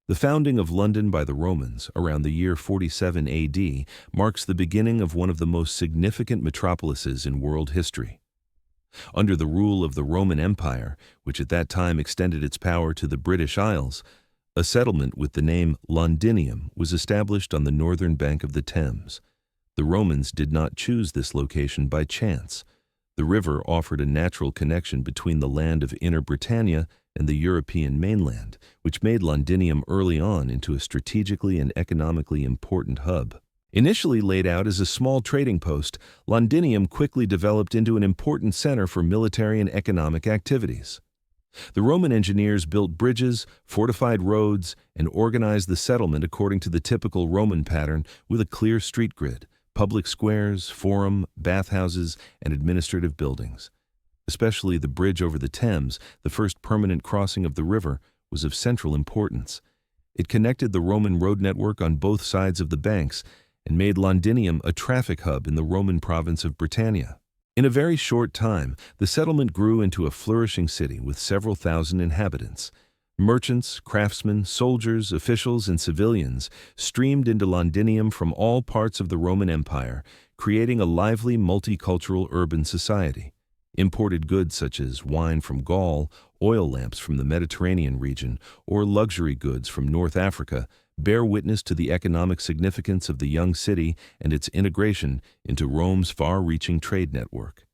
The founding of London by the Romans around the year 47 AD marks the beginning of one of the most significant metropolises in world history. Under the rule of the Roman Empire, which at that time extended its power to the British Isles, a settlement with the name Londinium was established on the northern bank of the Thames. The Romans did not choose this location by chance. The river offered a natural connection between the land of Inner Britannia and the European mainland, which made Londinium early on into a strategically and economically important hub. Initially laid out as a small trading post, Londinium quickly developed into an important center for military and economic activities. The Roman engineers built bridges, fortified roads, and organized the settlement according to the typical Roman pattern with a clear street grid, public squares, forum, bathhouses, and administrative buildings. Especially the bridge over the Thames, the first permanent crossing of the river, was of central importance. It connected the Roman road network on both sides of the banks and made Londinium a traffic hub in the Roman province of Britannia. In a very short time, the settlement grew into a flourishing city with several thousand inhabitants. Merchants, craftsmen, soldiers, officials, and civilians streamed into Londinium from all parts of the Roman Empire, creating a lively, multicultural urban society. Imported goods such as wine from Gaul, oil lamps from the Mediterranean region, or luxury goods from North Africa bear witness to the economic significance of the young city and its integration into Rome's far-reaching trade network.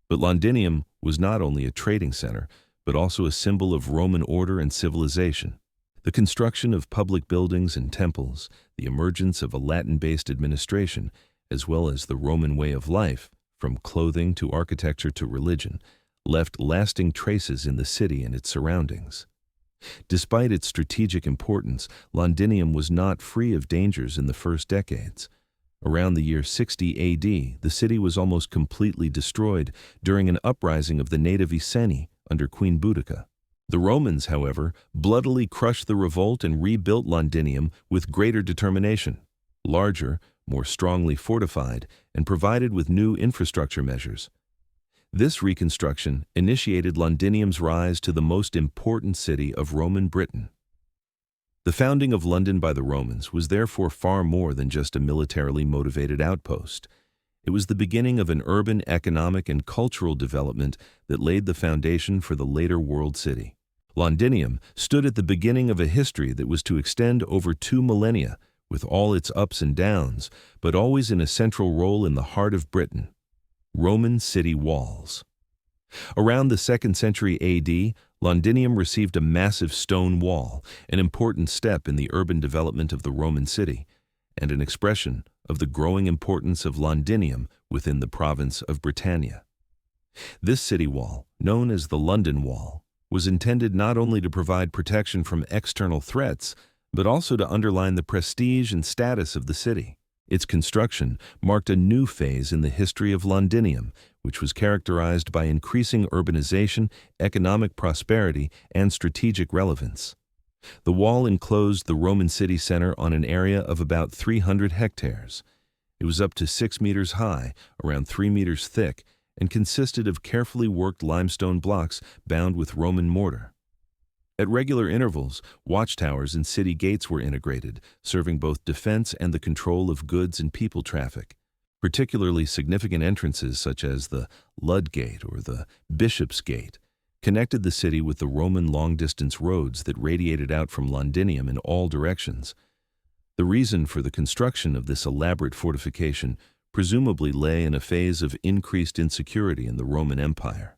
But Londinium was not only a trading center, but also a symbol of Roman order and civilization. The construction of public buildings and temples, the emergence of a Latin-based administration, as well as the Roman way of life, from clothing to architecture to religion, left lasting traces in the city and its surroundings. Despite its strategic importance, Londinium was not free of dangers in the first decades. Around the year 60 AD, the city was almost completely destroyed during an uprising of the native Iceni under Queen Boudica. The Romans, however, bloodily crushed the revolt and rebuilt Londinium with greater determination. Larger, more strongly fortified, and provided with new infrastructure measures. This reconstruction initiated Londinium's rise to the most important city of Roman Britain. The founding of London by the Romans was therefore far more than just a militarily motivated outpost. It was the beginning of an urban, economic, and cultural development that laid the foundation for the later world city. Londinium stood at the beginning of a history that was to extend over 2 millennia, with all its ups and downs, but always in a central role in the heart of Britain. Roman city walls. Around the 2nd century AD, Londinium received a massive stone wall, an important step in the urban development of the Roman city, and an expression of the growing importance of Londinium within the province of Britannia. This city wall, known as the London Wall, was intended not only to provide protection from external threats, but also to underline the prestige and status of the city. Its construction marked a new phase in the history of Londinium, which was characterized by increasing urbanization, economic prosperity, and strategic relevance. The wall enclosed the Roman city center on an area of about 300 hectares. It was up to 6 meters high, around 3 meters thick, and consisted of carefully worked limestone blocks bound with Roman mortar. At regular intervals, watchtowers and city gates were integrated, serving both defense and the control of goods and people traffic. Particularly significant entrances such as the Lud Gate or the Bishop's Gate connected the city with the Roman long-distance roads that radiated out from Londinium in all directions. The reason for the construction of this elaborate fortification presumably lay in a phase of increased insecurity in the Roman Empire.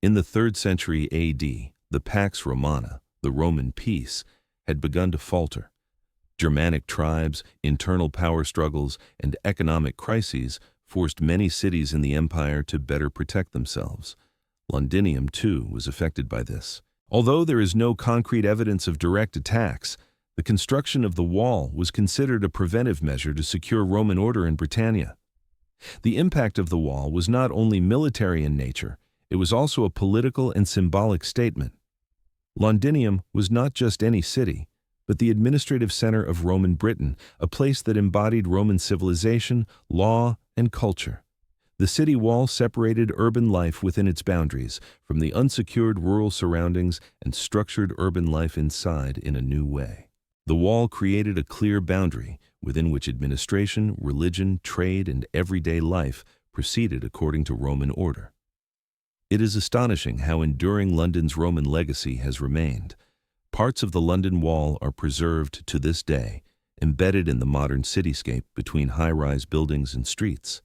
In the 3rd century AD, the Pax Romana, the Roman peace, had begun to falter. Germanic tribes, internal power struggles, and economic crises forced many cities in the empire to better protect themselves. Londinium, too, was affected by this. Although there is no concrete evidence of direct attacks, the construction of the wall was considered a preventive measure to secure Roman order in Britannia. The impact of the wall was not only military in nature, it was also a political and symbolic statement. Londinium was not just any city, but the administrative center of Roman Britain, a place that embodied Roman civilization, law, and culture. The city wall separated urban life within its boundaries from the unsecured rural surroundings and structured urban life inside in a new way. The wall created a clear boundary within which administration, religion, trade, and everyday life proceeded according to Roman order. It is astonishing how enduring London's Roman legacy has remained. Parts of the London Wall are preserved to this day, embedded in the modern cityscape between high-rise buildings and streets.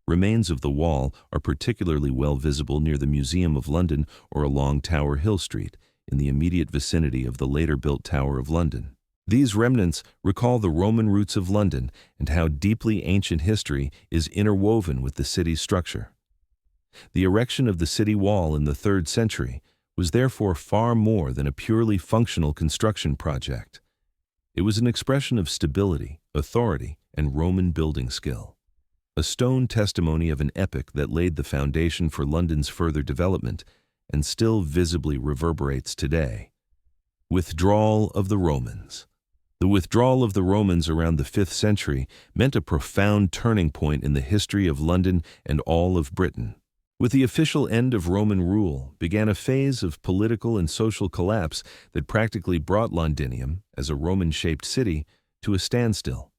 Remains of the wall are particularly well visible near the Museum of London or along Tower Hill Street, in the immediate vicinity of the later-built Tower of London. These remnants recall the Roman roots of London and how deeply ancient history is interwoven with the city's structure. The erection of the city wall in the 3rd century was therefore far more than a purely functional construction project. It was an expression of stability, authority, and Roman building skill. A stone testimony of an epoch that laid the foundation for London's further development and still visibly reverberates today. Withdrawal of the Romans. The withdrawal of the Romans around the 5th century meant a profound turning point in the history of London and all of Britain. With the official end of Roman rule began a phase of political and social collapse that practically brought Londinium, as a Roman-shaped city, to a standstill.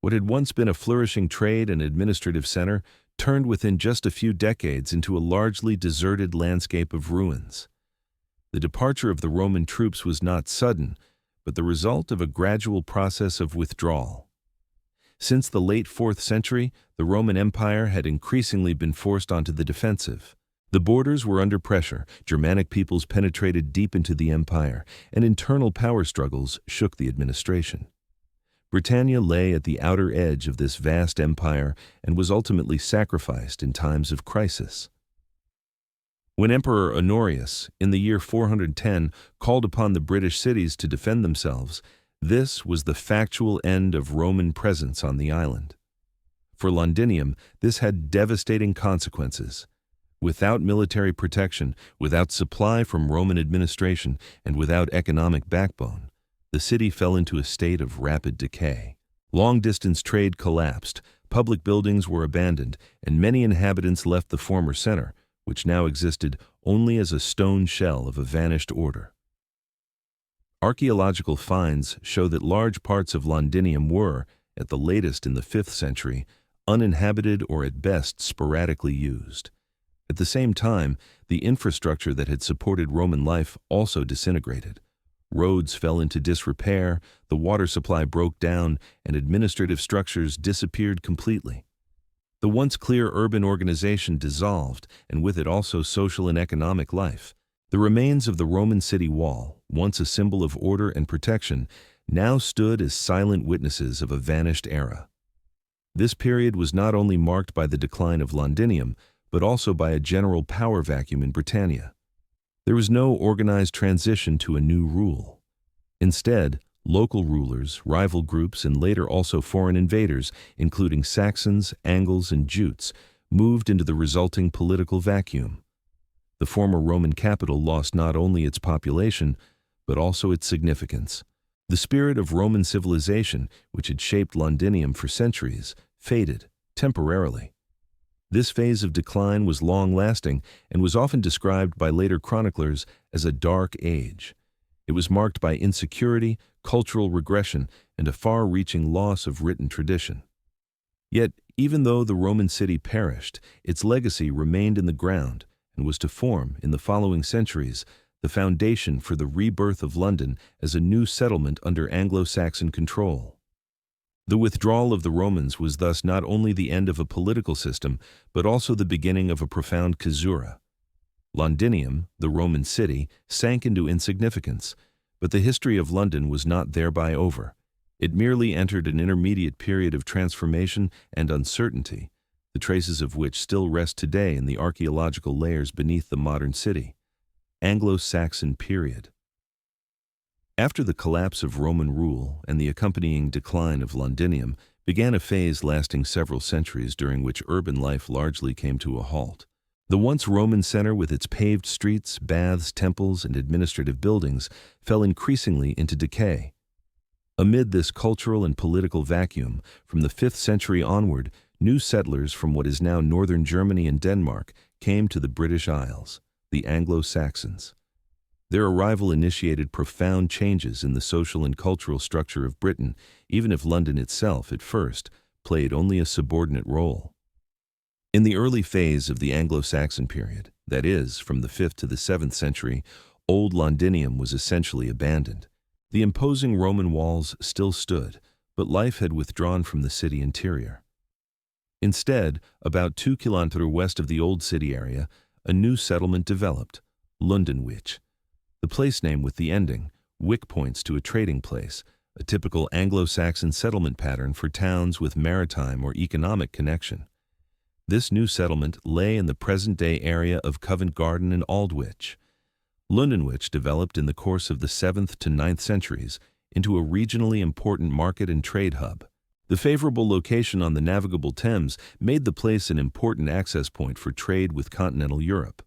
What had once been a flourishing trade and administrative center turned within just a few decades into a largely deserted landscape of ruins. The departure of the Roman troops was not sudden, but the result of a gradual process of withdrawal. Since the late 4th century, the Roman Empire had increasingly been forced onto the defensive. The borders were under pressure, Germanic peoples penetrated deep into the empire, and internal power struggles shook the administration. Britannia lay at the outer edge of this vast empire and was ultimately sacrificed in times of crisis. When Emperor Honorius, in the year 410, called upon the British cities to defend themselves, this was the factual end of Roman presence on the island. For Londinium, this had devastating consequences. Without military protection, without supply from Roman administration, and without economic backbone, the city fell into a state of rapid decay. Long-distance trade collapsed, public buildings were abandoned, and many inhabitants left the former center, which now existed only as a stone shell of a vanished order. Archaeological finds show that large parts of Londinium were, at the latest in the 5th century, uninhabited or at best sporadically used. At the same time, the infrastructure that had supported Roman life also disintegrated. Roads fell into disrepair, the water supply broke down, and administrative structures disappeared completely. The once clear urban organization dissolved, and with it also social and economic life. The remains of the Roman city wall, once a symbol of order and protection, now stood as silent witnesses of a vanished era. This period was not only marked by the decline of Londinium, but also by a general power vacuum in Britannia. There was no organized transition to a new rule. Instead, local rulers, rival groups, and later also foreign invaders, including Saxons, Angles, and Jutes, moved into the resulting political vacuum. The former Roman capital lost not only its population, but also its significance. The spirit of Roman civilization, which had shaped Londinium for centuries, faded, temporarily. This phase of decline was long-lasting and was often described by later chroniclers as a dark age. It was marked by insecurity, cultural regression, and a far-reaching loss of written tradition. Yet, even though the Roman city perished, its legacy remained in the ground and was to form, in the following centuries, the foundation for the rebirth of London as a new settlement under Anglo-Saxon control. The withdrawal of the Romans was thus not only the end of a political system, but also the beginning of a profound caesura. Londinium, the Roman city, sank into insignificance, but the history of London was not thereby over. It merely entered an intermediate period of transformation and uncertainty, the traces of which still rest today in the archaeological layers beneath the modern city. Anglo-Saxon Period. After the collapse of Roman rule and the accompanying decline of Londinium, began a phase lasting several centuries during which urban life largely came to a halt. The once Roman center with its paved streets, baths, temples, and administrative buildings fell increasingly into decay. Amid this cultural and political vacuum, from the 5th century onward, new settlers from what is now northern Germany and Denmark came to the British Isles, the Anglo-Saxons. Their arrival initiated profound changes in the social and cultural structure of Britain, even if London itself, at first, played only a subordinate role. In the early phase of the Anglo-Saxon period, that is, from the 5th to the 7th century, Old Londinium was essentially abandoned. The imposing Roman walls still stood, but life had withdrawn from the city interior. Instead, about 2 kilometers west of the old city area, a new settlement developed, Lundenwich. The place name with the ending, wick, points to a trading place, a typical Anglo-Saxon settlement pattern for towns with maritime or economic connection. This new settlement lay in the present-day area of Covent Garden and Aldwych. Lundenwich developed in the course of the 7th to 9th centuries into a regionally important market and trade hub. The favorable location on the navigable Thames made the place an important access point for trade with continental Europe.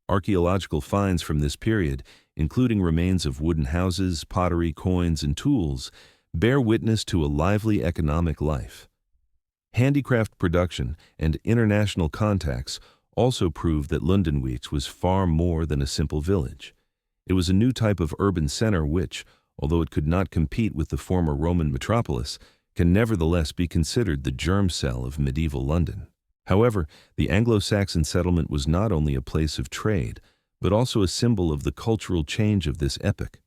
Archaeological finds from this period, including remains of wooden houses, pottery, coins, and tools, bear witness to a lively economic life. Handicraft production and international contacts also prove that Lundenwich was far more than a simple village. It was a new type of urban center which, although it could not compete with the former Roman metropolis, can nevertheless be considered the germ cell of medieval London. However, the Anglo-Saxon settlement was not only a place of trade, but also a symbol of the cultural change of this epoch.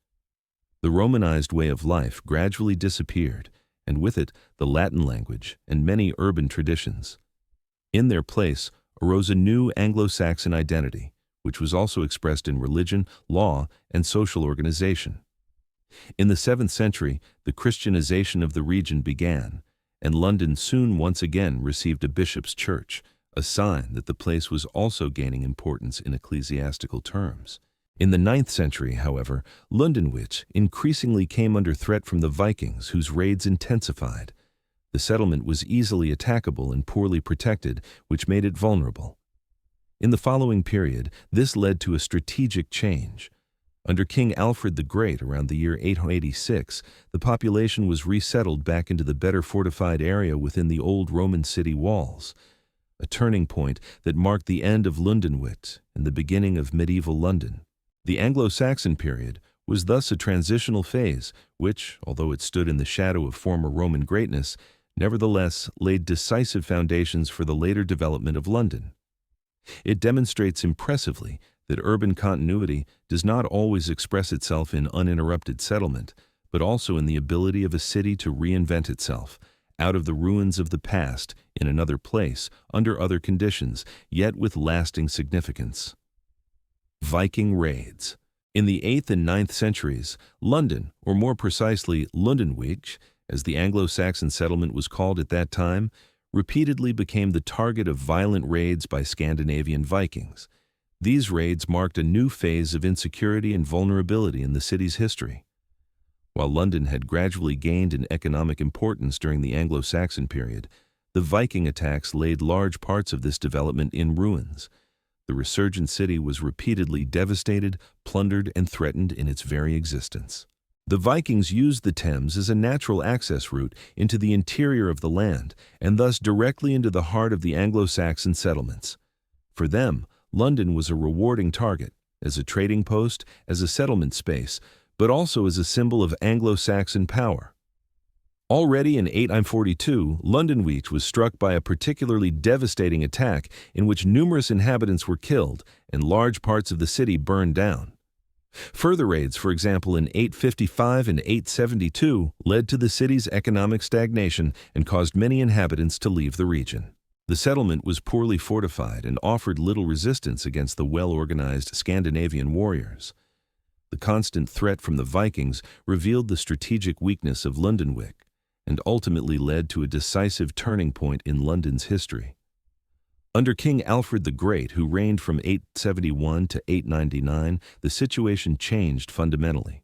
The Romanized way of life gradually disappeared, and with it the Latin language and many urban traditions. In their place arose a new Anglo-Saxon identity, which was also expressed in religion, law, and social organization. In the 7th century, the Christianization of the region began, and London soon once again received a bishop's church, a sign that the place was also gaining importance in ecclesiastical terms. In the 9th century, however, Lundenwich increasingly came under threat from the Vikings, whose raids intensified. The settlement was easily attackable and poorly protected, which made it vulnerable. In the following period, this led to a strategic change. Under King Alfred the Great around the year 886, the population was resettled back into the better fortified area within the old Roman city walls, a turning point that marked the end of Lundenwich and the beginning of medieval London. The Anglo-Saxon period was thus a transitional phase which, although it stood in the shadow of former Roman greatness, nevertheless laid decisive foundations for the later development of London. It demonstrates impressively that urban continuity does not always express itself in uninterrupted settlement, but also in the ability of a city to reinvent itself, out of the ruins of the past, in another place, under other conditions, yet with lasting significance. Viking Raids. In the 8th and 9th centuries, London, or more precisely Lundenwich, as the Anglo-Saxon settlement was called at that time, repeatedly became the target of violent raids by Scandinavian Vikings. These raids marked a new phase of insecurity and vulnerability in the city's history. While London had gradually gained in economic importance during the Anglo-Saxon period, the Viking attacks laid large parts of this development in ruins. The resurgent city was repeatedly devastated, plundered, and threatened in its very existence. The Vikings used the Thames as a natural access route into the interior of the land, and thus directly into the heart of the Anglo-Saxon settlements. For them, London was a rewarding target, as a trading post, as a settlement space, but also as a symbol of Anglo-Saxon power. Already in 842, Lundenwich was struck by a particularly devastating attack in which numerous inhabitants were killed and large parts of the city burned down. Further raids, for example in 855 and 872, led to the city's economic stagnation and caused many inhabitants to leave the region. The settlement was poorly fortified and offered little resistance against the well-organized Scandinavian warriors. The constant threat from the Vikings revealed the strategic weakness of Lundenwich, and ultimately led to a decisive turning point in London's history. Under King Alfred the Great, who reigned from 871 to 899, the situation changed fundamentally.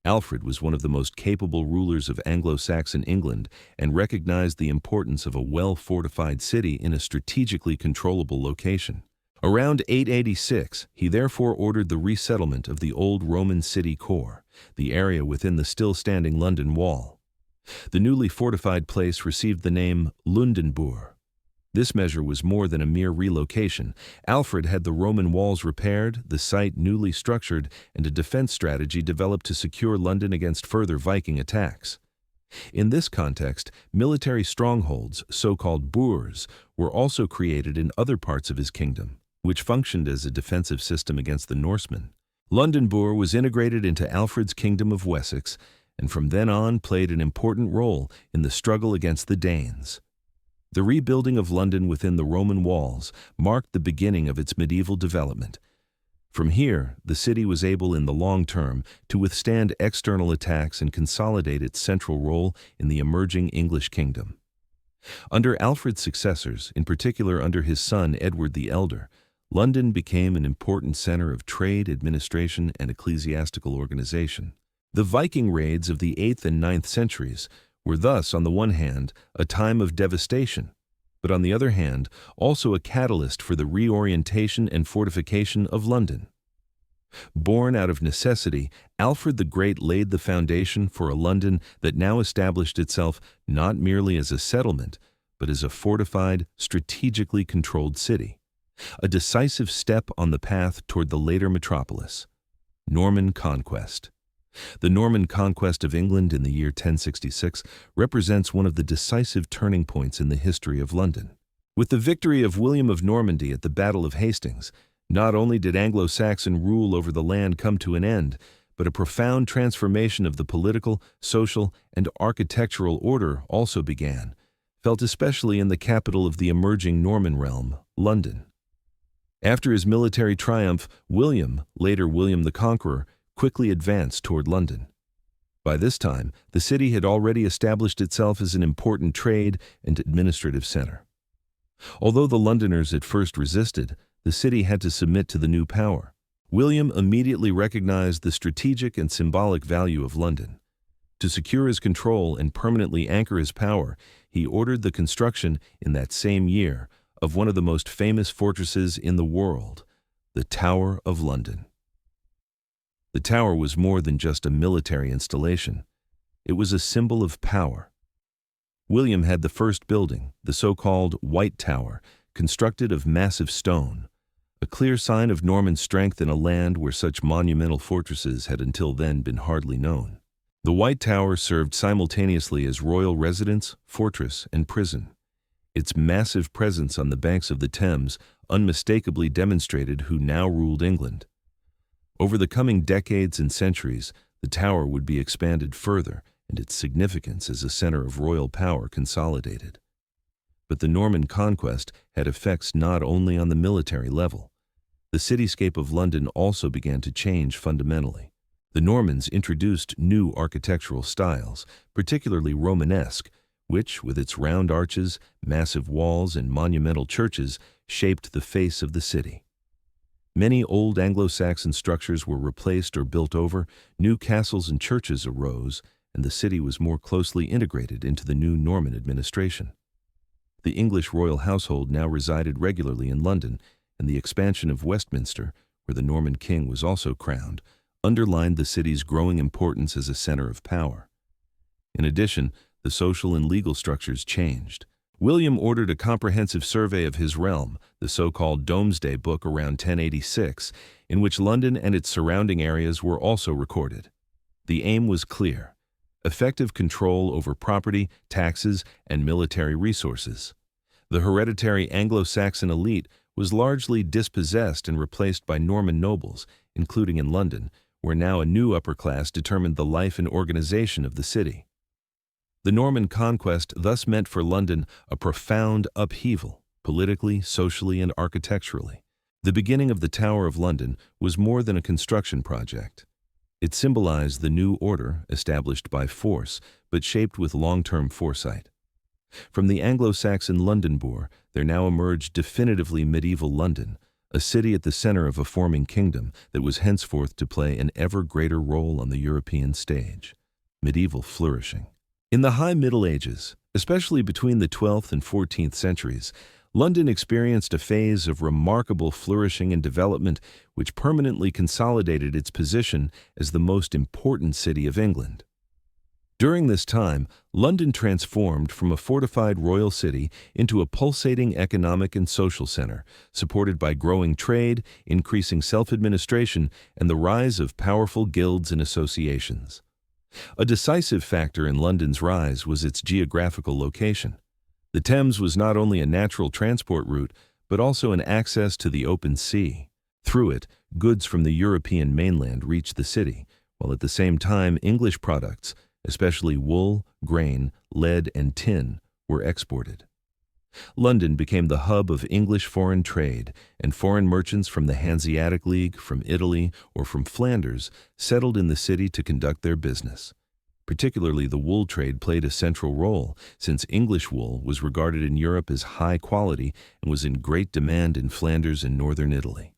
Alfred was one of the most capable rulers of Anglo-Saxon England and recognized the importance of a well-fortified city in a strategically controllable location. Around 886, he therefore ordered the resettlement of the old Roman city core, the area within the still-standing London Wall. The newly fortified place received the name Lundenburg. This measure was more than a mere relocation. Alfred had the Roman walls repaired, the site newly structured, and a defense strategy developed to secure London against further Viking attacks. In this context, military strongholds, so-called boors, were also created in other parts of his kingdom, which functioned as a defensive system against the Norsemen. London Boor was integrated into Alfred's kingdom of Wessex, and from then on played an important role in the struggle against the Danes. The rebuilding of London within the Roman walls marked the beginning of its medieval development. From here, the city was able in the long term to withstand external attacks and consolidate its central role in the emerging English kingdom. Under Alfred's successors, in particular under his son Edward the Elder, London became an important center of trade, administration, and ecclesiastical organization. The Viking raids of the 8th and 9th centuries were thus, on the one hand, a time of devastation, but on the other hand, also a catalyst for the reorientation and fortification of London. Born out of necessity, Alfred the Great laid the foundation for a London that now established itself not merely as a settlement, but as a fortified, strategically controlled city, a decisive step on the path toward the later metropolis. Norman Conquest. The Norman Conquest of England in the year 1066 represents one of the decisive turning points in the history of London. With the victory of William of Normandy at the Battle of Hastings, not only did Anglo-Saxon rule over the land come to an end, but a profound transformation of the political, social, and architectural order also began, felt especially in the capital of the emerging Norman realm, London. After his military triumph, William, later William the Conqueror, quickly advanced toward London. By this time, the city had already established itself as an important trade and administrative center. Although the Londoners at first resisted, the city had to submit to the new power. William immediately recognized the strategic and symbolic value of London. To secure his control and permanently anchor his power, he ordered the construction, in that same year, of one of the most famous fortresses in the world, the Tower of London. The tower was more than just a military installation. It was a symbol of power. William had the first building, the so-called White Tower, constructed of massive stone, a clear sign of Norman strength in a land where such monumental fortresses had until then been hardly known. The White Tower served simultaneously as royal residence, fortress, and prison. Its massive presence on the banks of the Thames unmistakably demonstrated who now ruled England. Over the coming decades and centuries, the tower would be expanded further and its significance as a center of royal power consolidated. But the Norman Conquest had effects not only on the military level. The cityscape of London also began to change fundamentally. The Normans introduced new architectural styles, particularly Romanesque, which, with its round arches, massive walls, and monumental churches, shaped the face of the city. Many old Anglo-Saxon structures were replaced or built over, new castles and churches arose, and the city was more closely integrated into the new Norman administration. The English royal household now resided regularly in London, and the expansion of Westminster, where the Norman king was also crowned, underlined the city's growing importance as a center of power. In addition, the social and legal structures changed. William ordered a comprehensive survey of his realm, the so-called Domesday Book, around 1086, in which London and its surrounding areas were also recorded. The aim was clear: effective control over property, taxes, and military resources. The hereditary Anglo-Saxon elite was largely dispossessed and replaced by Norman nobles, including in London, where now a new upper class determined the life and organization of the city. The Norman Conquest thus meant for London a profound upheaval, politically, socially, and architecturally. The beginning of the Tower of London was more than a construction project. It symbolized the new order established by force, but shaped with long-term foresight. From the Anglo-Saxon London Boor, there now emerged definitively medieval London, a city at the center of a forming kingdom that was henceforth to play an ever greater role on the European stage. Medieval flourishing. In the High Middle Ages, especially between the 12th and 14th centuries, London experienced a phase of remarkable flourishing and development which permanently consolidated its position as the most important city of England. During this time, London transformed from a fortified royal city into a pulsating economic and social center, supported by growing trade, increasing self-administration, and the rise of powerful guilds and associations. A decisive factor in London's rise was its geographical location. The Thames was not only a natural transport route, but also an access to the open sea. Through it, goods from the European mainland reached the city, while at the same time English products, especially wool, grain, lead, and tin, were exported. London became the hub of English foreign trade, and foreign merchants from the Hanseatic League, from Italy, or from Flanders settled in the city to conduct their business. Particularly the wool trade played a central role, since English wool was regarded in Europe as high quality and was in great demand in Flanders and northern Italy.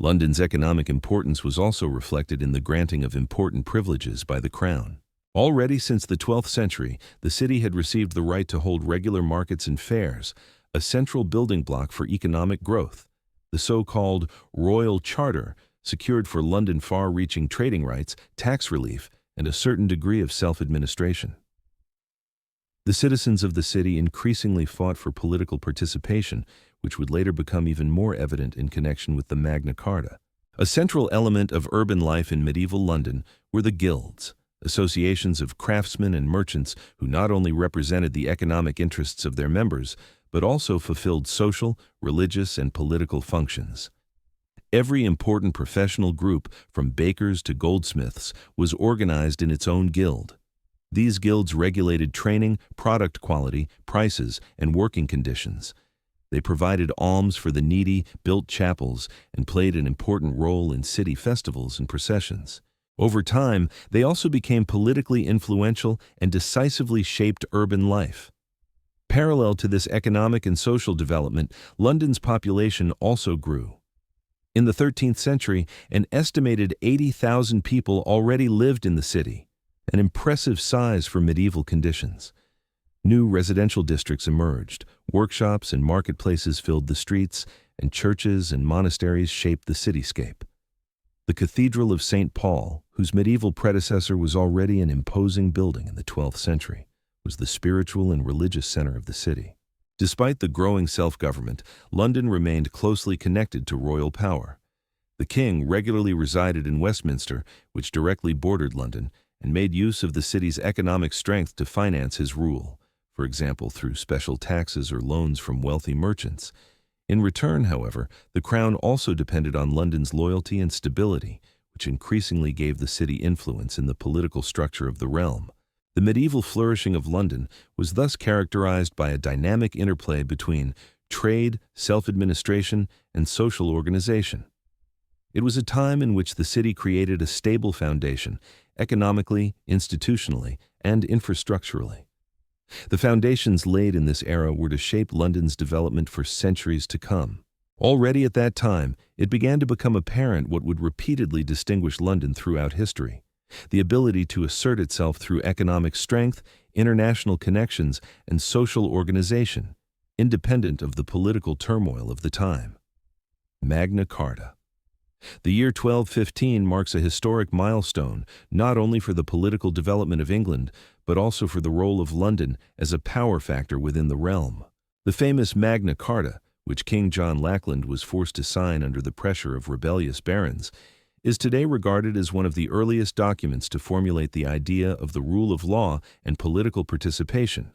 London's economic importance was also reflected in the granting of important privileges by the Crown. Already since the 12th century, the city had received the right to hold regular markets and fairs, a central building block for economic growth. The so-called Royal Charter secured for London far-reaching trading rights, tax relief, and a certain degree of self-administration. The citizens of the city increasingly fought for political participation, which would later become even more evident in connection with the Magna Carta. A central element of urban life in medieval London were the guilds, associations of craftsmen and merchants who not only represented the economic interests of their members, but also fulfilled social, religious, and political functions. Every important professional group, from bakers to goldsmiths, was organized in its own guild. These guilds regulated training, product quality, prices, and working conditions. They provided alms for the needy, built chapels, and played an important role in city festivals and processions. Over time, they also became politically influential and decisively shaped urban life. Parallel to this economic and social development, London's population also grew. In the 13th century, an estimated 80,000 people already lived in the city, an impressive size for medieval conditions. New residential districts emerged, workshops and marketplaces filled the streets, and churches and monasteries shaped the cityscape. The Cathedral of St. Paul, whose medieval predecessor was already an imposing building in the 12th century, was the spiritual and religious center of the city. Despite the growing self-government, London remained closely connected to royal power. The king regularly resided in Westminster, which directly bordered London, and made use of the city's economic strength to finance his rule, for example through special taxes or loans from wealthy merchants. In return, however, the crown also depended on London's loyalty and stability, which increasingly gave the city influence in the political structure of the realm. The medieval flourishing of London was thus characterized by a dynamic interplay between trade, self-administration, and social organization. It was a time in which the city created a stable foundation, economically, institutionally, and infrastructurally. The foundations laid in this era were to shape London's development for centuries to come. Already at that time, it began to become apparent what would repeatedly distinguish London throughout history: the ability to assert itself through economic strength, international connections, and social organization, independent of the political turmoil of the time. Magna Carta. The year 1215 marks a historic milestone, not only for the political development of England, but also for the role of London as a power factor within the realm. The famous Magna Carta, which King John Lackland was forced to sign under the pressure of rebellious barons, is today regarded as one of the earliest documents to formulate the idea of the rule of law and political participation.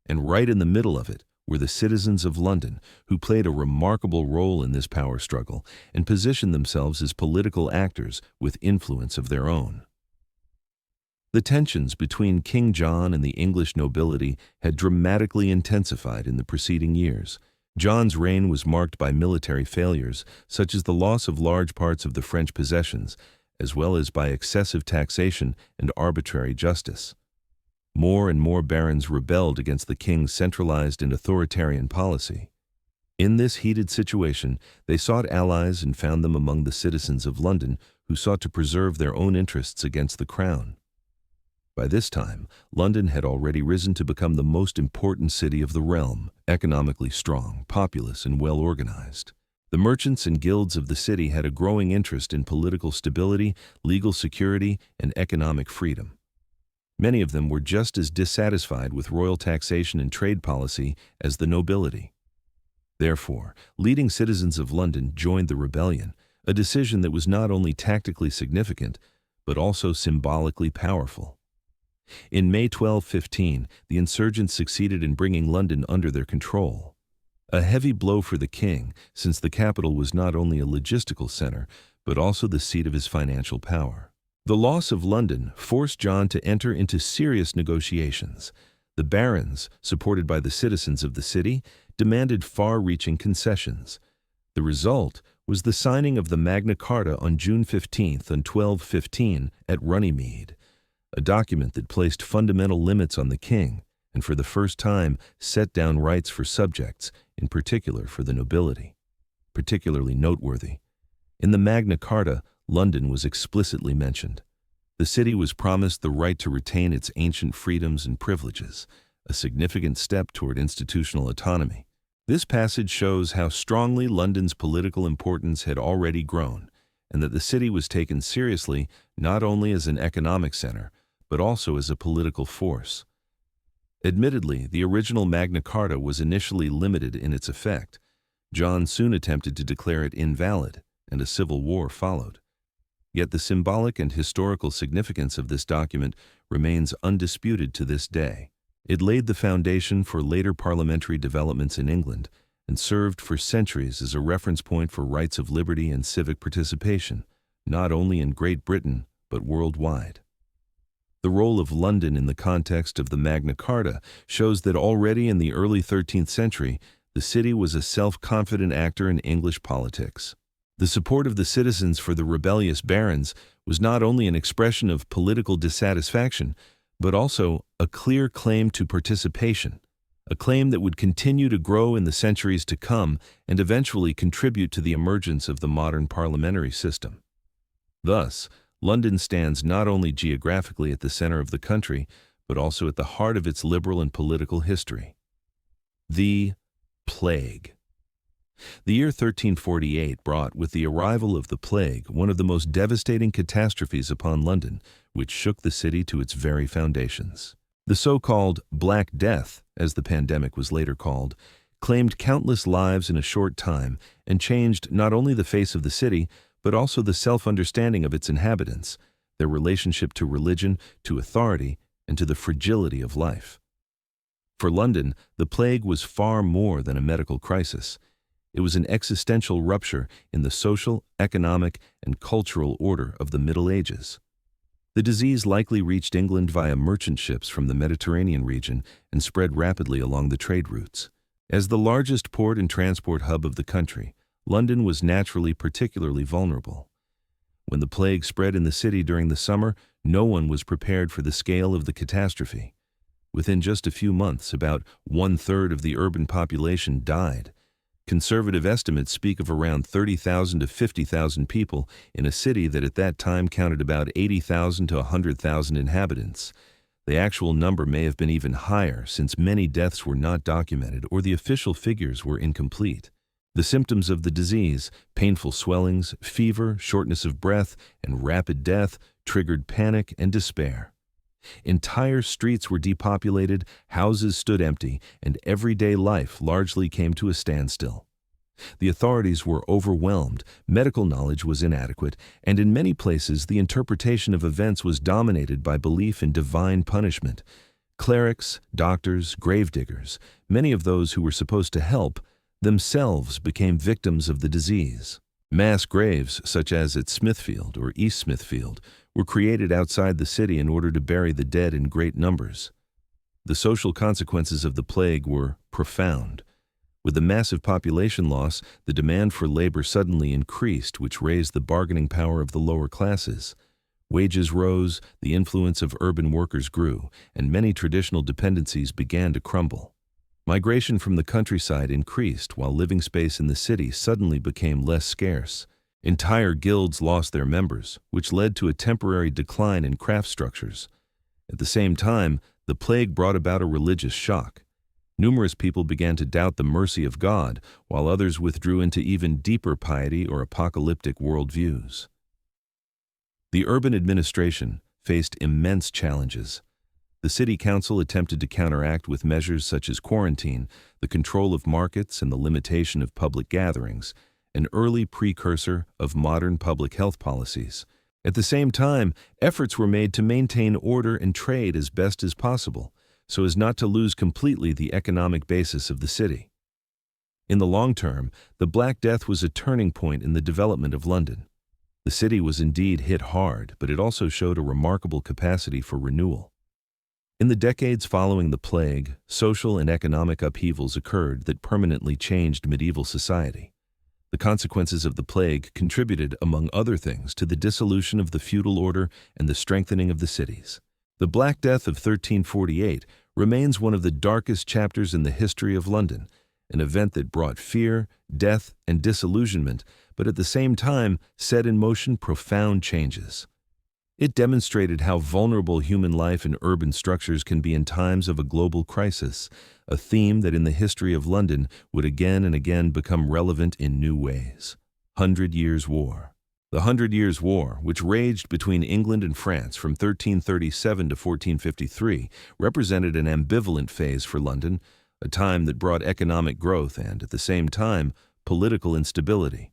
And right in the middle of it were the citizens of London, who played a remarkable role in this power struggle and positioned themselves as political actors with influence of their own. The tensions between King John and the English nobility had dramatically intensified in the preceding years. John's reign was marked by military failures, such as the loss of large parts of the French possessions, as well as by excessive taxation and arbitrary justice. More and more barons rebelled against the king's centralized and authoritarian policy. In this heated situation, they sought allies and found them among the citizens of London, who sought to preserve their own interests against the crown. By this time, London had already risen to become the most important city of the realm, economically strong, populous, and well-organized. The merchants and guilds of the city had a growing interest in political stability, legal security, and economic freedom. Many of them were just as dissatisfied with royal taxation and trade policy as the nobility. Therefore, leading citizens of London joined the rebellion, a decision that was not only tactically significant, but also symbolically powerful. In May 1215, the insurgents succeeded in bringing London under their control. A heavy blow for the king, since the capital was not only a logistical center, but also the seat of his financial power. The loss of London forced John to enter into serious negotiations. The barons, supported by the citizens of the city, demanded far-reaching concessions. The result was the signing of the Magna Carta on June 15, 1215, at Runnymede, a document that placed fundamental limits on the king and for the first time set down rights for subjects, in particular for the nobility. Particularly noteworthy, in the Magna Carta, London was explicitly mentioned. The city was promised the right to retain its ancient freedoms and privileges, a significant step toward institutional autonomy. This passage shows how strongly London's political importance had already grown, and that the city was taken seriously not only as an economic center, but also as a political force. Admittedly, the original Magna Carta was initially limited in its effect. John soon attempted to declare it invalid, and a civil war followed. Yet the symbolic and historical significance of this document remains undisputed to this day. It laid the foundation for later parliamentary developments in England and served for centuries as a reference point for rights of liberty and civic participation, not only in Great Britain, but worldwide. The role of London in the context of the Magna Carta shows that already in the early 13th century, the city was a self-confident actor in English politics. The support of the citizens for the rebellious barons was not only an expression of political dissatisfaction, but also a clear claim to participation, a claim that would continue to grow in the centuries to come and eventually contribute to the emergence of the modern parliamentary system. Thus, London stands not only geographically at the center of the country, but also at the heart of its liberal and political history. The Plague. The year 1348 brought, with the arrival of the plague, one of the most devastating catastrophes upon London, which shook the city to its very foundations. The so-called Black Death, as the pandemic was later called, claimed countless lives in a short time and changed not only the face of the city, but also the self-understanding of its inhabitants, their relationship to religion, to authority, and to the fragility of life. For London, the plague was far more than a medical crisis. It was an existential rupture in the social, economic, and cultural order of the Middle Ages. The disease likely reached England via merchant ships from the Mediterranean region and spread rapidly along the trade routes. As the largest port and transport hub of the country, London was naturally particularly vulnerable. When the plague spread in the city during the summer, no one was prepared for the scale of the catastrophe. Within just a few months, about 1/3 of the urban population died. Conservative estimates speak of around 30,000 to 50,000 people in a city that at that time counted about 80,000 to 100,000 inhabitants. The actual number may have been even higher, since many deaths were not documented or the official figures were incomplete. The symptoms of the disease, painful swellings, fever, shortness of breath, and rapid death, triggered panic and despair. Entire streets were depopulated, houses stood empty, and everyday life largely came to a standstill. The authorities were overwhelmed, medical knowledge was inadequate, and in many places the interpretation of events was dominated by belief in divine punishment. Clerics, doctors, gravediggers, many of those who were supposed to help, themselves became victims of the disease. Mass graves, such as at Smithfield or East Smithfield, were created outside the city in order to bury the dead in great numbers. The social consequences of the plague were profound. With the massive population loss, the demand for labor suddenly increased, which raised the bargaining power of the lower classes. Wages rose, the influence of urban workers grew, and many traditional dependencies began to crumble. Migration from the countryside increased, while living space in the city suddenly became less scarce. Entire guilds lost their members, which led to a temporary decline in craft structures. At the same time, the plague brought about a religious shock. Numerous people began to doubt the mercy of God, while others withdrew into even deeper piety or apocalyptic worldviews. The urban administration faced immense challenges. The city council attempted to counteract with measures such as quarantine, the control of markets, and the limitation of public gatherings, an early precursor of modern public health policies. At the same time, efforts were made to maintain order and trade as best as possible, so as not to lose completely the economic basis of the city. In the long term, the Black Death was a turning point in the development of London. The city was indeed hit hard, but it also showed a remarkable capacity for renewal. In the decades following the plague, social and economic upheavals occurred that permanently changed medieval society. The consequences of the plague contributed, among other things, to the dissolution of the feudal order and the strengthening of the cities. The Black Death of 1348 remains one of the darkest chapters in the history of London, an event that brought fear, death, and disillusionment, but at the same time set in motion profound changes. It demonstrated how vulnerable human life and urban structures can be in times of a global crisis, a theme that in the history of London would again and again become relevant in new ways. 100 Years' War. The 100 Years' War, which raged between England and France from 1337 to 1453, represented an ambivalent phase for London, a time that brought economic growth and, at the same time, political instability.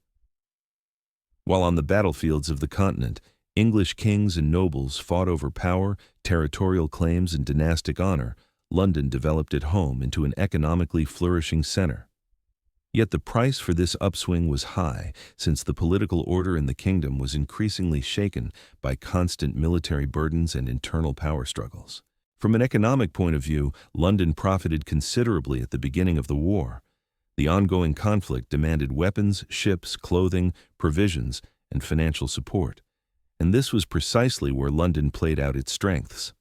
While on the battlefields of the continent, English kings and nobles fought over power, territorial claims, and dynastic honor, London developed at home into an economically flourishing center. Yet the price for this upswing was high, since the political order in the kingdom was increasingly shaken by constant military burdens and internal power struggles. From an economic point of view, London profited considerably at the beginning of the war. The ongoing conflict demanded weapons, ships, clothing, provisions, and financial support. And this was precisely where London played out its strengths.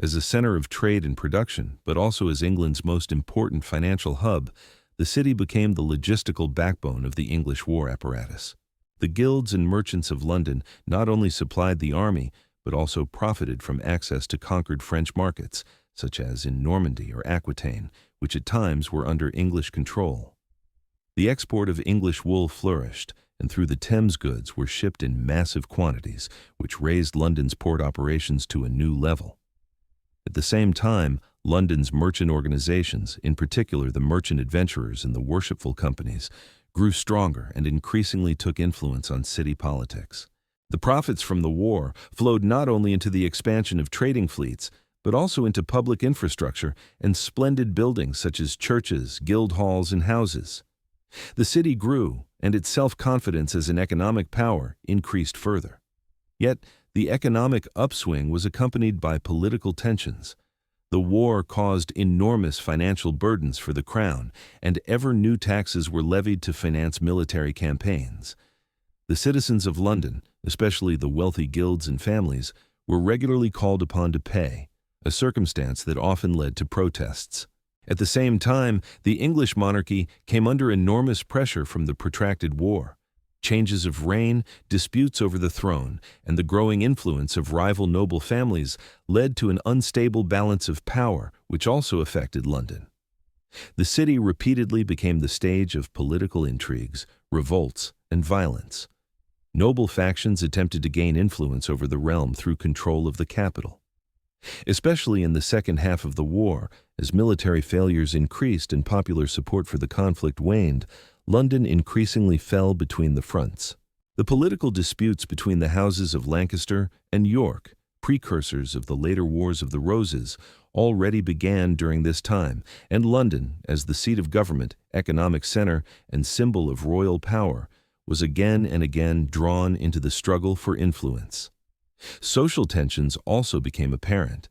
As a center of trade and production, but also as England's most important financial hub, the city became the logistical backbone of the English war apparatus. The guilds and merchants of London not only supplied the army, but also profited from access to conquered French markets, such as in Normandy or Aquitaine, which at times were under English control. The export of English wool flourished, and through the Thames goods were shipped in massive quantities, which raised London's port operations to a new level. At the same time, London's merchant organizations, in particular the merchant adventurers and the worshipful companies, grew stronger and increasingly took influence on city politics. The profits from the war flowed not only into the expansion of trading fleets, but also into public infrastructure and splendid buildings such as churches, guild halls, and houses. The city grew, and its self-confidence as an economic power increased further. Yet, the economic upswing was accompanied by political tensions. The war caused enormous financial burdens for the crown, and ever new taxes were levied to finance military campaigns. The citizens of London, especially the wealthy guilds and families, were regularly called upon to pay, a circumstance that often led to protests. At the same time, the English monarchy came under enormous pressure from the protracted war. Changes of reign, disputes over the throne, and the growing influence of rival noble families led to an unstable balance of power, which also affected London. The city repeatedly became the stage of political intrigues, revolts, and violence. Noble factions attempted to gain influence over the realm through control of the capital. Especially in the second half of the war, as military failures increased and popular support for the conflict waned, London increasingly fell between the fronts. The political disputes between the houses of Lancaster and York, precursors of the later Wars of the Roses, already began during this time, and London, as the seat of government, economic center, and symbol of royal power, was again and again drawn into the struggle for influence. Social tensions also became apparent.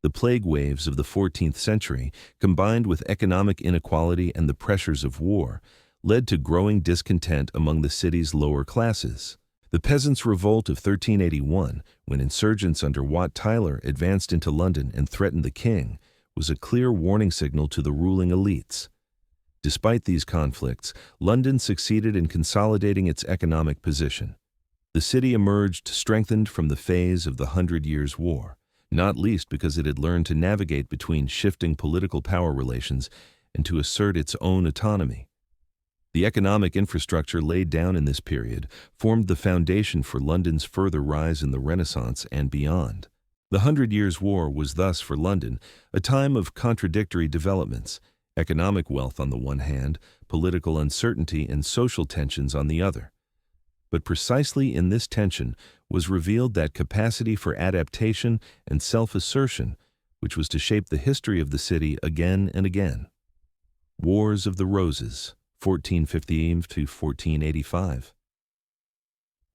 The plague waves of the 14th century, combined with economic inequality and the pressures of war, led to growing discontent among the city's lower classes. The Peasants' Revolt of 1381, when insurgents under Wat Tyler advanced into London and threatened the king, was a clear warning signal to the ruling elites. Despite these conflicts, London succeeded in consolidating its economic position. The city emerged strengthened from the phase of the 100 Years' War, not least because it had learned to navigate between shifting political power relations and to assert its own autonomy. The economic infrastructure laid down in this period formed the foundation for London's further rise in the Renaissance and beyond. The Hundred Years' War was thus, for London, a time of contradictory developments: economic wealth on the one hand, political uncertainty and social tensions on the other. But precisely in this tension was revealed that capacity for adaptation and self-assertion which was to shape the history of the city again and again. Wars of the Roses, 1450 to 1485.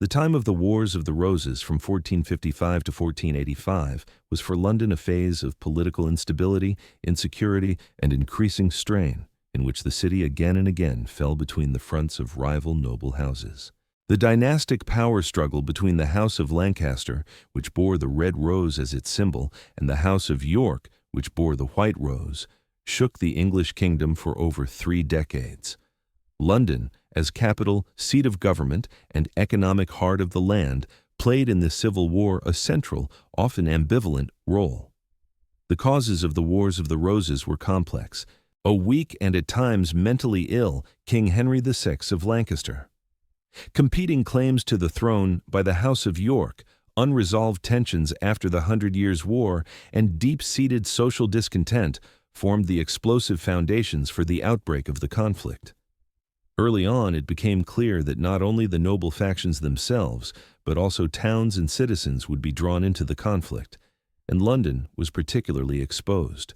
The time of the Wars of the Roses from 1455 to 1485 was for London a phase of political instability, insecurity, and increasing strain, in which the city again and again fell between the fronts of rival noble houses. The dynastic power struggle between the House of Lancaster, which bore the red rose as its symbol, and the House of York, which bore the white rose, shook the English kingdom for over 3 decades. London, as capital, seat of government, and economic heart of the land, played in this civil war a central, often ambivalent, role. The causes of the Wars of the Roses were complex. A weak and at times mentally ill King Henry VI of Lancaster. Competing claims to the throne by the House of York, unresolved tensions after the 100 Years' War, and deep-seated social discontent formed the explosive foundations for the outbreak of the conflict. Early on, it became clear that not only the noble factions themselves, but also towns and citizens would be drawn into the conflict, and London was particularly exposed.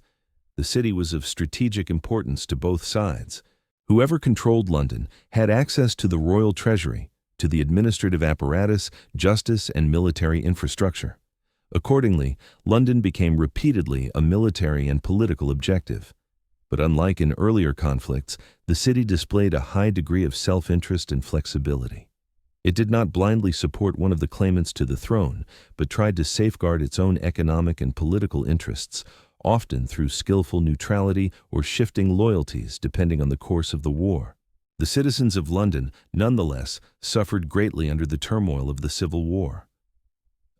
The city was of strategic importance to both sides. Whoever controlled London had access to the royal treasury, to the administrative apparatus, justice, and military infrastructure. Accordingly, London became repeatedly a military and political objective. But unlike in earlier conflicts, the city displayed a high degree of self-interest and flexibility. It did not blindly support one of the claimants to the throne, but tried to safeguard its own economic and political interests, often through skillful neutrality or shifting loyalties depending on the course of the war. The citizens of London, nonetheless, suffered greatly under the turmoil of the Civil War.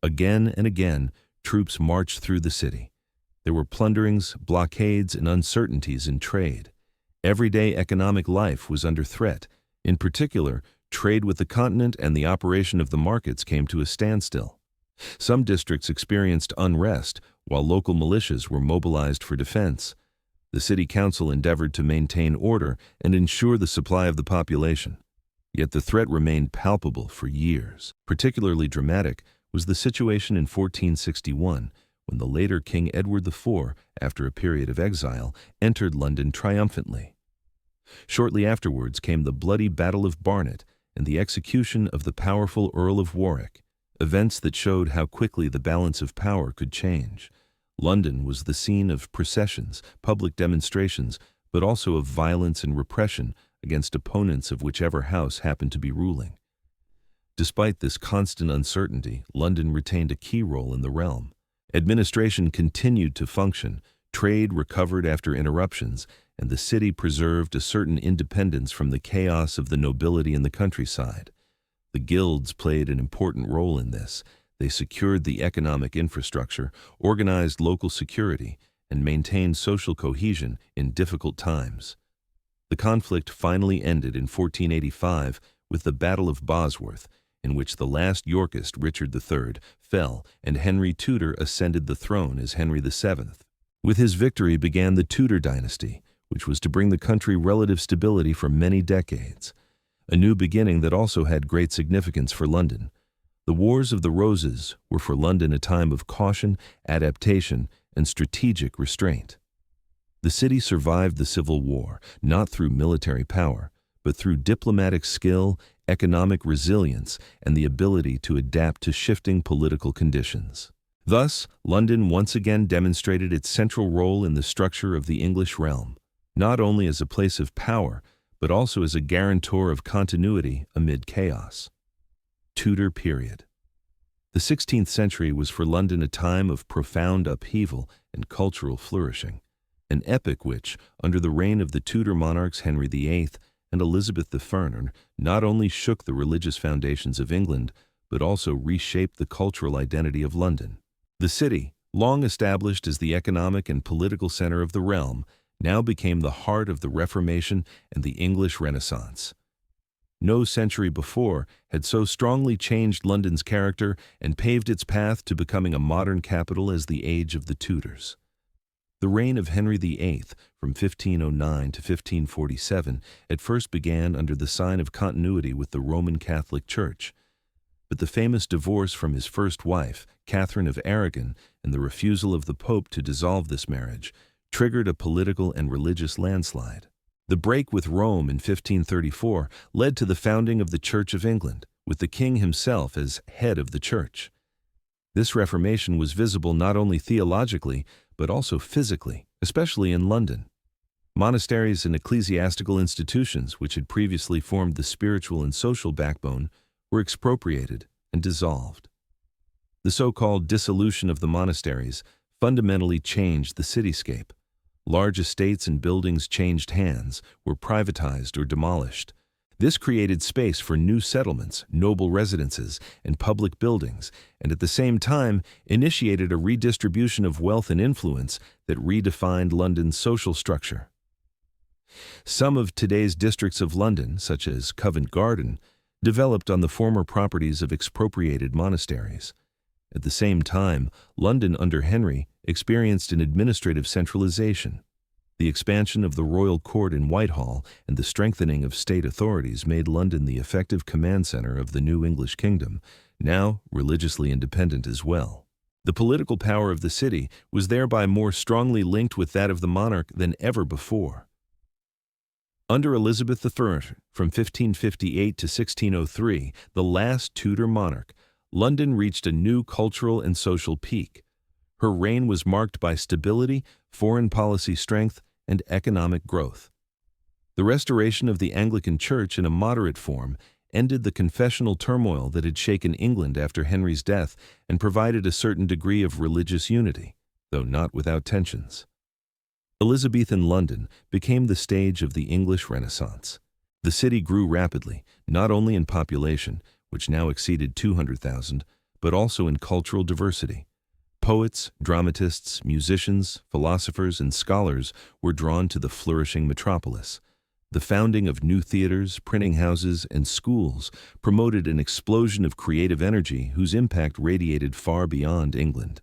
Again and again, troops marched through the city. There were plunderings, blockades, and uncertainties in trade. Everyday economic life was under threat. In particular, trade with the continent and the operation of the markets came to a standstill. Some districts experienced unrest, while local militias were mobilized for defense. The city council endeavored to maintain order and ensure the supply of the population. Yet the threat remained palpable for years. Particularly dramatic was the situation in 1461, when the later King Edward IV, after a period of exile, entered London triumphantly. Shortly afterwards came the bloody Battle of Barnet and the execution of the powerful Earl of Warwick, events that showed how quickly the balance of power could change. London was the scene of processions, public demonstrations, but also of violence and repression against opponents of whichever house happened to be ruling. Despite this constant uncertainty, London retained a key role in the realm. Administration continued to function, trade recovered after interruptions, and the city preserved a certain independence from the chaos of the nobility in the countryside. The guilds played an important role in this. They secured the economic infrastructure, organized local security, and maintained social cohesion in difficult times. The conflict finally ended in 1485 with the Battle of Bosworth, in which the last Yorkist, Richard III, fell and Henry Tudor ascended the throne as Henry VII. With his victory began the Tudor dynasty, which was to bring the country relative stability for many decades. A new beginning that also had great significance for London. The Wars of the Roses were for London a time of caution, adaptation, and strategic restraint. The city survived the Civil War, not through military power, but through diplomatic skill, economic resilience, and the ability to adapt to shifting political conditions. Thus, London once again demonstrated its central role in the structure of the English realm, not only as a place of power, but also as a guarantor of continuity amid chaos. Tudor Period. The 16th century was for London a time of profound upheaval and cultural flourishing, an epoch which, under the reign of the Tudor monarchs Henry VIII and Elizabeth I, not only shook the religious foundations of England, but also reshaped the cultural identity of London. The city, long established as the economic and political center of the realm, now became the heart of the Reformation and the English Renaissance. No century before had so strongly changed London's character and paved its path to becoming a modern capital as the age of the Tudors. The reign of Henry VIII, from 1509 to 1547, at first began under the sign of continuity with the Roman Catholic Church. But the famous divorce from his first wife, Catherine of Aragon, and the refusal of the Pope to dissolve this marriage, triggered a political and religious landslide. The break with Rome in 1534 led to the founding of the Church of England, with the king himself as head of the church. This reformation was visible not only theologically, but also physically, especially in London. Monasteries and ecclesiastical institutions, which had previously formed the spiritual and social backbone, were expropriated and dissolved. The so-called dissolution of the monasteries fundamentally changed the cityscape. Large estates and buildings changed hands, were privatized or demolished. This created space for new settlements, noble residences, and public buildings, and at the same time initiated a redistribution of wealth and influence that redefined London's social structure. Some of today's districts of London, such as Covent Garden, developed on the former properties of expropriated monasteries. At the same time, London under Henry experienced an administrative centralization. The expansion of the royal court in Whitehall and the strengthening of state authorities made London the effective command center of the new English kingdom, now religiously independent as well. The political power of the city was thereby more strongly linked with that of the monarch than ever before. Under Elizabeth I, from 1558 to 1603, the last Tudor monarch, London reached a new cultural and social peak. Her reign was marked by stability, foreign policy strength, and economic growth. The restoration of the Anglican Church in a moderate form ended the confessional turmoil that had shaken England after Henry's death and provided a certain degree of religious unity, though not without tensions. Elizabethan London became the stage of the English Renaissance. The city grew rapidly, not only in population, which now exceeded 200,000, but also in cultural diversity. Poets, dramatists, musicians, philosophers, and scholars were drawn to the flourishing metropolis. The founding of new theaters, printing houses, and schools promoted an explosion of creative energy whose impact radiated far beyond England.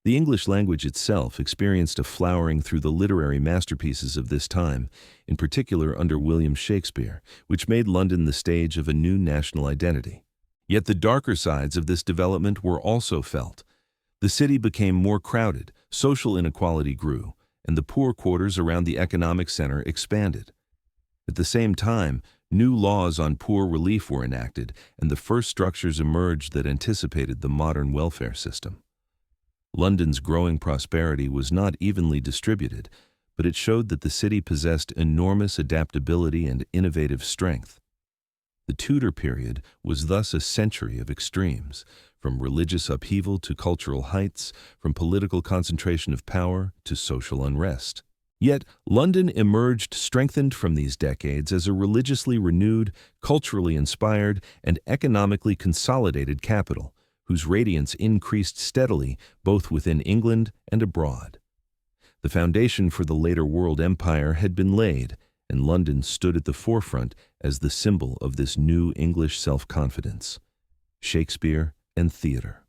The English language itself experienced a flowering through the literary masterpieces of this time, in particular under William Shakespeare, which made London the stage of a new national identity. Yet the darker sides of this development were also felt. The city became more crowded, social inequality grew, and the poor quarters around the economic center expanded. At the same time, new laws on poor relief were enacted, and the first structures emerged that anticipated the modern welfare system. London's growing prosperity was not evenly distributed, but it showed that the city possessed enormous adaptability and innovative strength. The Tudor period was thus a century of extremes, from religious upheaval to cultural heights, from political concentration of power to social unrest. Yet, London emerged strengthened from these decades as a religiously renewed, culturally inspired, and economically consolidated capital, whose radiance increased steadily both within England and abroad. The foundation for the later world empire had been laid, and London stood at the forefront as the symbol of this new English self-confidence. Shakespeare and Theater.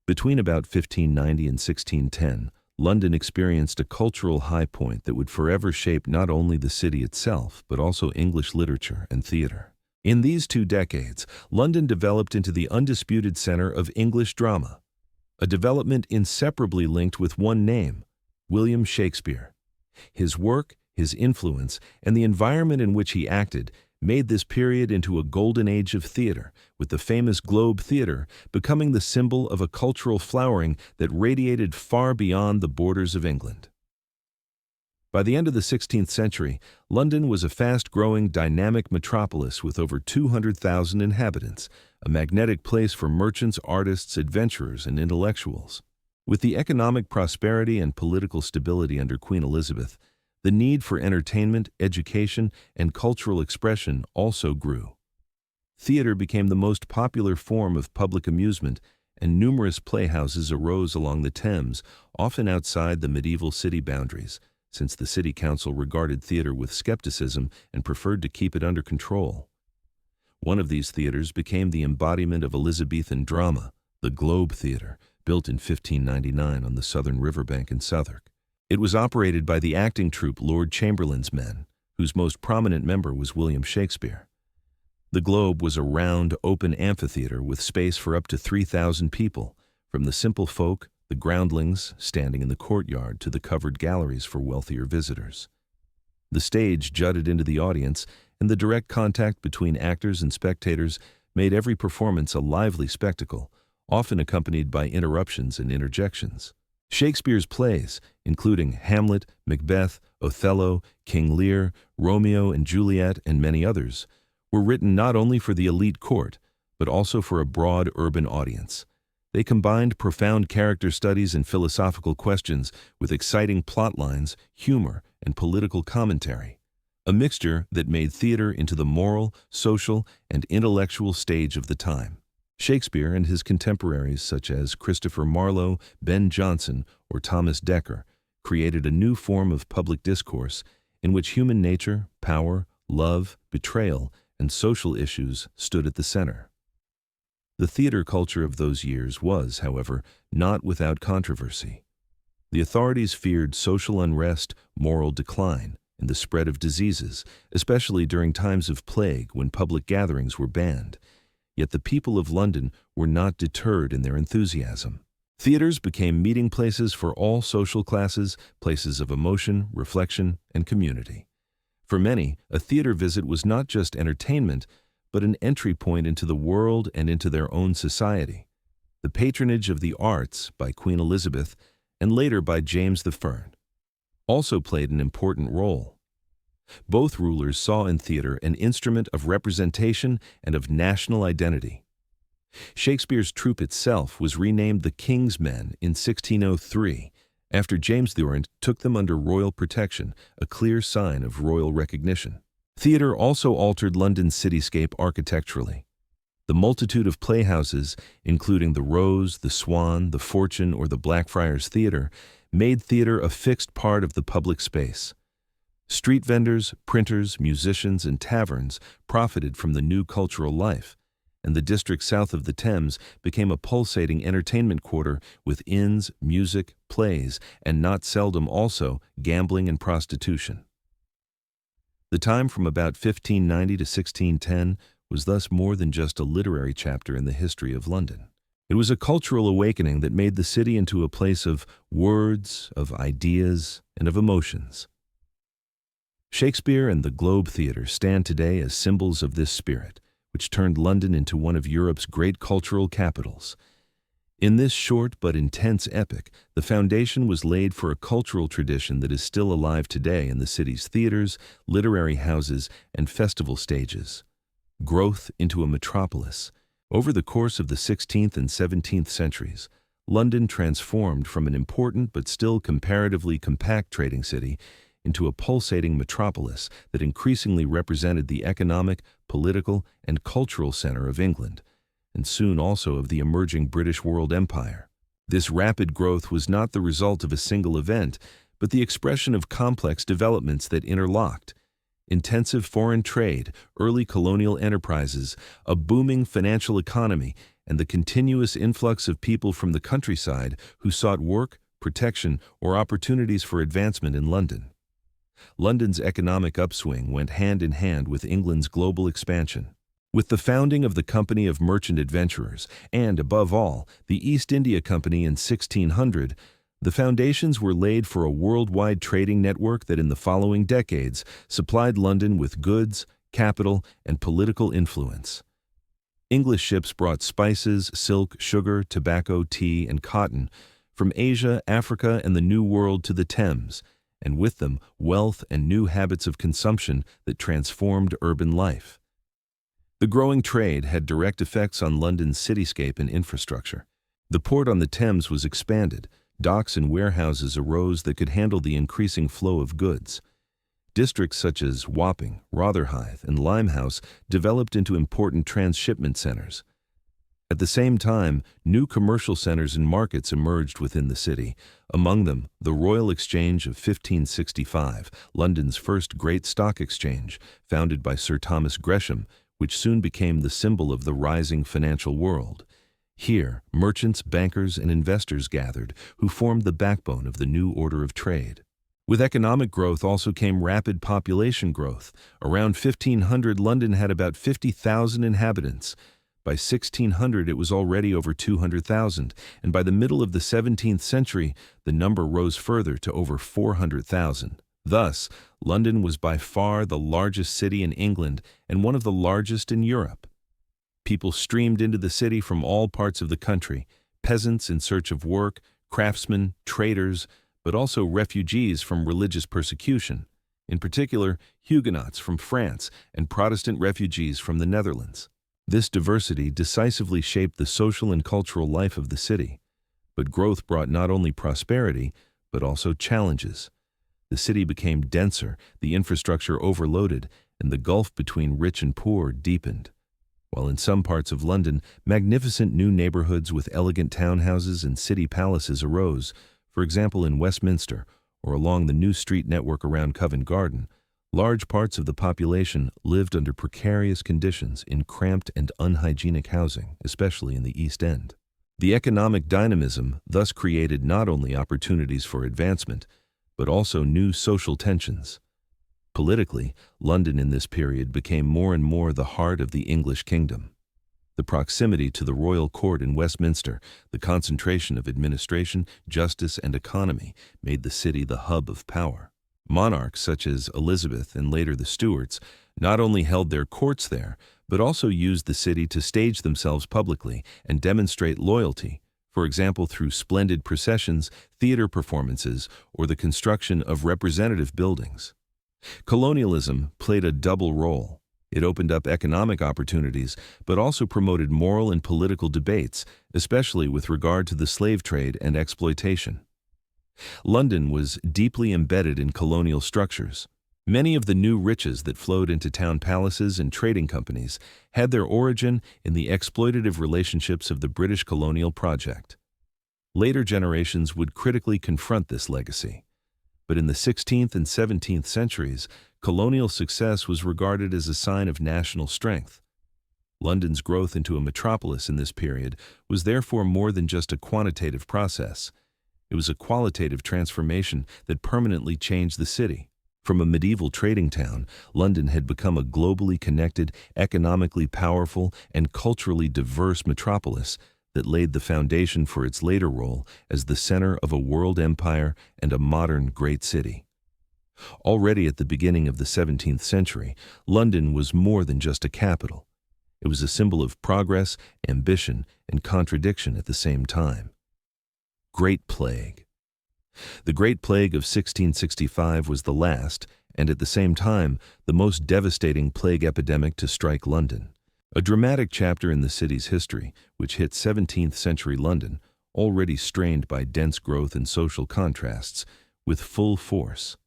Between about 1590 and 1610, London experienced a cultural high point that would forever shape not only the city itself, but also English literature and theater. In these 2 decades, London developed into the undisputed center of English drama, a development inseparably linked with one name, William Shakespeare. His work, his influence, and the environment in which he acted made this period into a golden age of theater, with the famous Globe Theatre becoming the symbol of a cultural flowering that radiated far beyond the borders of England. By the end of the 16th century, London was a fast-growing, dynamic metropolis with over 200,000 inhabitants, a magnetic place for merchants, artists, adventurers, and intellectuals. With the economic prosperity and political stability under Queen Elizabeth, the need for entertainment, education, and cultural expression also grew. Theater became the most popular form of public amusement, and numerous playhouses arose along the Thames, often outside the medieval city boundaries, since the city council regarded theater with skepticism and preferred to keep it under control. One of these theaters became the embodiment of Elizabethan drama, the Globe Theatre, built in 1599 on the southern riverbank in Southwark. It was operated by the acting troupe Lord Chamberlain's Men, whose most prominent member was William Shakespeare. The Globe was a round, open amphitheater with space for up to 3,000 people, from the simple folk, the groundlings, standing in the courtyard, to the covered galleries for wealthier visitors. The stage jutted into the audience, and the direct contact between actors and spectators made every performance a lively spectacle, often accompanied by interruptions and interjections. Shakespeare's plays, including Hamlet, Macbeth, Othello, King Lear, Romeo and Juliet, and many others, were written not only for the elite court, but also for a broad urban audience. They combined profound character studies and philosophical questions with exciting plot lines, humor, and political commentary, a mixture that made theater into the moral, social, and intellectual stage of the time. Shakespeare and his contemporaries such as Christopher Marlowe, Ben Jonson, or Thomas Dekker created a new form of public discourse in which human nature, power, love, betrayal, and social issues stood at the center. The theater culture of those years was, however, not without controversy. The authorities feared social unrest, moral decline, and the spread of diseases, especially during times of plague when public gatherings were banned. Yet the people of London were not deterred in their enthusiasm. Theaters became meeting places for all social classes, places of emotion, reflection, and community. For many, a theater visit was not just entertainment, but an entry point into the world and into their own society. The patronage of the arts by Queen Elizabeth and later by James I also played an important role. Both rulers saw in theater an instrument of representation and of national identity. Shakespeare's troupe itself was renamed the King's Men in 1603, after James I took them under royal protection, a clear sign of royal recognition. Theater also altered London's cityscape architecturally. The multitude of playhouses, including the Rose, the Swan, the Fortune, or the Blackfriars Theatre, made theater a fixed part of the public space. Street vendors, printers, musicians, and taverns profited from the new cultural life, and the district south of the Thames became a pulsating entertainment quarter with inns, music, plays, and not seldom also gambling and prostitution. The time from about 1590 to 1610 was thus more than just a literary chapter in the history of London. It was a cultural awakening that made the city into a place of words, of ideas, and of emotions. Shakespeare and the Globe Theatre stand today as symbols of this spirit, which turned London into one of Europe's great cultural capitals. In this short but intense epic, the foundation was laid for a cultural tradition that is still alive today in the city's theaters, literary houses, and festival stages. Growth into a metropolis. Over the course of the 16th and 17th centuries, London transformed from an important but still comparatively compact trading city into a pulsating metropolis that increasingly represented the economic, political, and cultural center of England, and soon also of the emerging British World Empire. This rapid growth was not the result of a single event, but the expression of complex developments that interlocked. Intensive foreign trade, early colonial enterprises, a booming financial economy, and the continuous influx of people from the countryside who sought work, protection, or opportunities for advancement in London. London's economic upswing went hand in hand with England's global expansion. With the founding of the Company of Merchant Adventurers and, above all, the East India Company in 1600, the foundations were laid for a worldwide trading network that in the following decades supplied London with goods, capital, and political influence. English ships brought spices, silk, sugar, tobacco, tea, and cotton from Asia, Africa, and the New World to the Thames, and with them wealth and new habits of consumption that transformed urban life. The growing trade had direct effects on London's cityscape and infrastructure. The port on the Thames was expanded. Docks and warehouses arose that could handle the increasing flow of goods. Districts such as Wapping, Rotherhithe, and Limehouse developed into important transshipment centers. At the same time, new commercial centers and markets emerged within the city, among them the Royal Exchange of 1565, London's first great stock exchange, founded by Sir Thomas Gresham, which soon became the symbol of the rising financial world. Here, merchants, bankers, and investors gathered, who formed the backbone of the new order of trade. With economic growth also came rapid population growth. Around 1500, London had about 50,000 inhabitants. By 1600, it was already over 200,000, and by the middle of the 17th century, the number rose further to over 400,000. Thus, London was by far the largest city in England and one of the largest in Europe. People streamed into the city from all parts of the country, peasants in search of work, craftsmen, traders, but also refugees from religious persecution, in particular Huguenots from France and Protestant refugees from the Netherlands. This diversity decisively shaped the social and cultural life of the city, but growth brought not only prosperity, but also challenges. The city became denser, the infrastructure overloaded, and the gulf between rich and poor deepened. While in some parts of London, magnificent new neighborhoods with elegant townhouses and city palaces arose, for example in Westminster or along the new street network around Covent Garden, large parts of the population lived under precarious conditions in cramped and unhygienic housing, especially in the East End. The economic dynamism thus created not only opportunities for advancement, but also new social tensions. Politically, London in this period became more and more the heart of the English kingdom. The proximity to the royal court in Westminster, the concentration of administration, justice, and economy made the city the hub of power. Monarchs such as Elizabeth and later the Stuarts not only held their courts there, but also used the city to stage themselves publicly and demonstrate loyalty, for example through splendid processions, theater performances, or the construction of representative buildings. Colonialism played a double role. It opened up economic opportunities, but also promoted moral and political debates, especially with regard to the slave trade and exploitation. London was deeply embedded in colonial structures. Many of the new riches that flowed into town palaces and trading companies had their origin in the exploitative relationships of the British colonial project. Later generations would critically confront this legacy. But in the 16th and 17th centuries, colonial success was regarded as a sign of national strength. London's growth into a metropolis in this period was therefore more than just a quantitative process. It was a qualitative transformation that permanently changed the city. From a medieval trading town, London had become a globally connected, economically powerful, and culturally diverse metropolis that laid the foundation for its later role as the center of a world empire and a modern great city. Already at the beginning of the 17th century, London was more than just a capital. It was a symbol of progress, ambition, and contradiction at the same time. Great Plague. The Great Plague of 1665 was the last, and at the same time, the most devastating plague epidemic to strike London. A dramatic chapter in the city's history, which hit 17th century London, already strained by dense growth and social contrasts, with full force.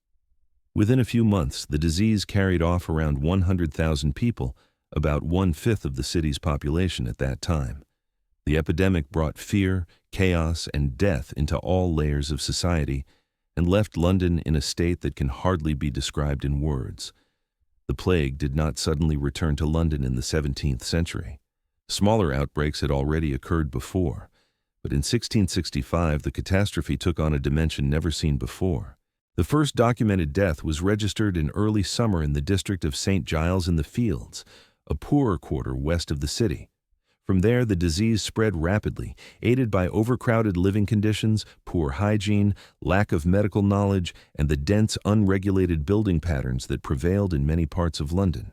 Within a few months, the disease carried off around 100,000 people, about one-fifth of the city's population at that time. The epidemic brought fear, chaos, and death into all layers of society and left London in a state that can hardly be described in words. The plague did not suddenly return to London in the 17th century. Smaller outbreaks had already occurred before, but in 1665 the catastrophe took on a dimension never seen before. The first documented death was registered in early summer in the district of St. Giles in the Fields, a poorer quarter west of the city. From there, the disease spread rapidly, aided by overcrowded living conditions, poor hygiene, lack of medical knowledge, and the dense, unregulated building patterns that prevailed in many parts of London.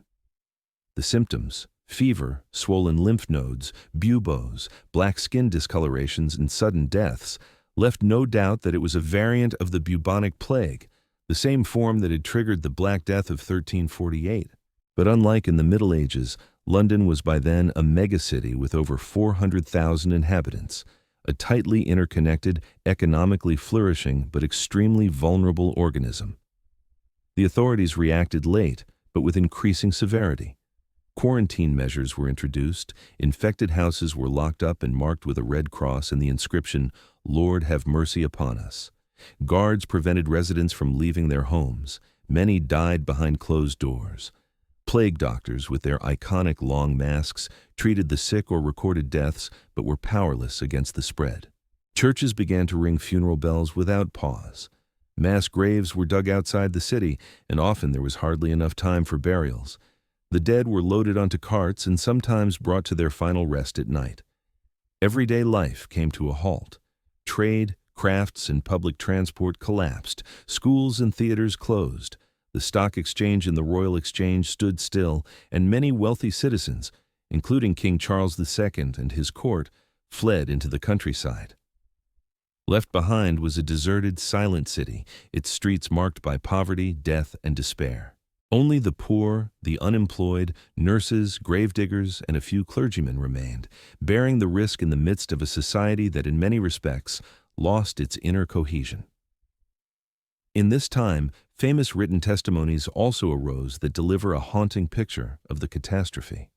The symptoms: fever, swollen lymph nodes, buboes, black skin discolorations, and sudden deaths left no doubt that it was a variant of the bubonic plague, the same form that had triggered the Black Death of 1348. But unlike in the Middle Ages, London was by then a megacity with over 400,000 inhabitants, a tightly interconnected, economically flourishing but extremely vulnerable organism. The authorities reacted late, but with increasing severity. Quarantine measures were introduced, infected houses were locked up and marked with a red cross and the inscription, "Lord, have mercy upon us." Guards prevented residents from leaving their homes. Many died behind closed doors. Plague doctors, with their iconic long masks, treated the sick or recorded deaths, but were powerless against the spread. Churches began to ring funeral bells without pause. Mass graves were dug outside the city, and often there was hardly enough time for burials. The dead were loaded onto carts and sometimes brought to their final rest at night. Everyday life came to a halt. Trade, crafts, and public transport collapsed. Schools and theaters closed. The stock exchange and the Royal Exchange stood still, and many wealthy citizens, including King Charles II and his court, fled into the countryside. Left behind was a deserted, silent city, its streets marked by poverty, death, and despair. Only the poor, the unemployed, nurses, gravediggers, and a few clergymen remained, bearing the risk in the midst of a society that in many respects lost its inner cohesion. In this time, famous written testimonies also arose that deliver a haunting picture of the catastrophe.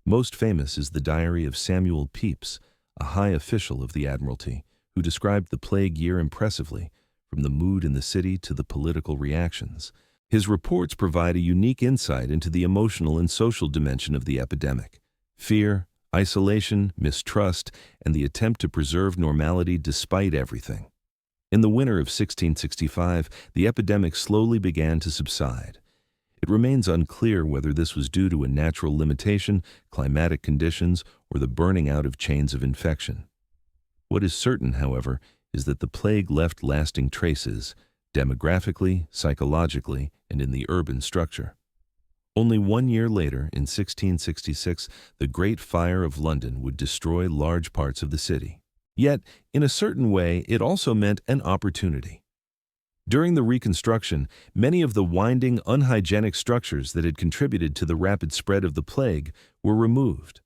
Most famous is the diary of Samuel Pepys, a high official of the Admiralty, who described the plague year impressively, from the mood in the city to the political reactions. His reports provide a unique insight into the emotional and social dimension of the epidemic. Fear, isolation, mistrust, and the attempt to preserve normality despite everything. In the winter of 1665, the epidemic slowly began to subside. It remains unclear whether this was due to a natural limitation, climatic conditions, or the burning out of chains of infection. What is certain, however, is that the plague left lasting traces, demographically, psychologically, and in the urban structure. Only 1 year later, in 1666, the Great Fire of London would destroy large parts of the city. Yet, in a certain way, it also meant an opportunity. During the Reconstruction, many of the winding, unhygienic structures that had contributed to the rapid spread of the plague were removed.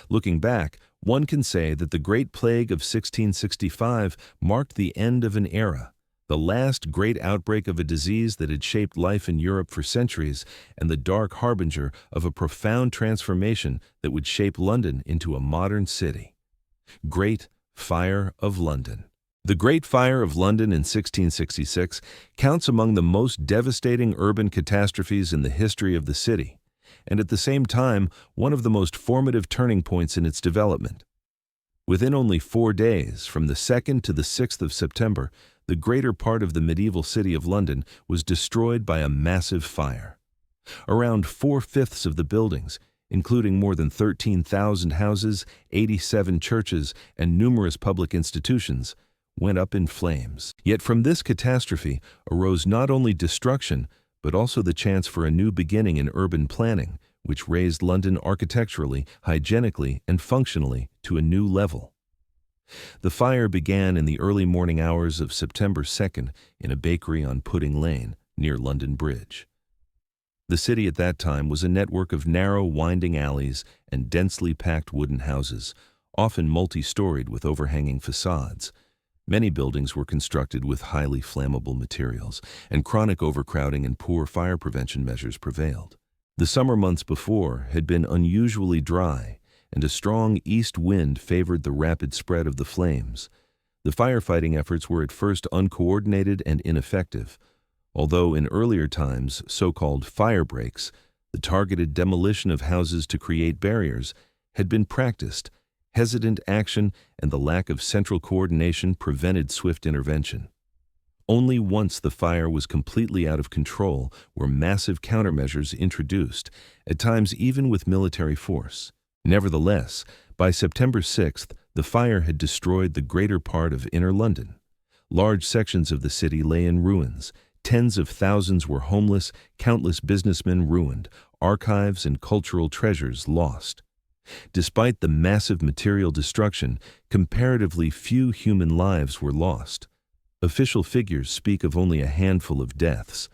Looking back, one can say that the Great Plague of 1665 marked the end of an era, the last great outbreak of a disease that had shaped life in Europe for centuries, and the dark harbinger of a profound transformation that would shape London into a modern city. Great Fire of London. The Great Fire of London in 1666 counts among the most devastating urban catastrophes in the history of the city, and at the same time, one of the most formative turning points in its development. Within only 4 days, from the 2nd to the 6th of September, the greater part of the medieval city of London was destroyed by a massive fire. Around 4/5 of the buildings, including more than 13,000 houses, 87 churches, and numerous public institutions, went up in flames. Yet from this catastrophe arose not only destruction, but also the chance for a new beginning in urban planning, which raised London architecturally, hygienically, and functionally to a new level. The fire began in the early morning hours of September 2nd in a bakery on Pudding Lane, near London Bridge. The city at that time was a network of narrow, winding alleys and densely packed wooden houses, often multi-storied with overhanging facades. Many buildings were constructed with highly flammable materials, and chronic overcrowding and poor fire prevention measures prevailed. The summer months before had been unusually dry, and a strong east wind favored the rapid spread of the flames. The firefighting efforts were at first uncoordinated and ineffective, although in earlier times so-called fire breaks, the targeted demolition of houses to create barriers, had been practiced. Hesitant action and the lack of central coordination prevented swift intervention. Only once the fire was completely out of control were massive countermeasures introduced, at times even with military force. Nevertheless, by September 6th, the fire had destroyed the greater part of inner London. Large sections of the city lay in ruins. Tens of thousands were homeless, countless businessmen ruined, archives and cultural treasures lost. Despite the massive material destruction, comparatively few human lives were lost. Official figures speak of only a handful of deaths.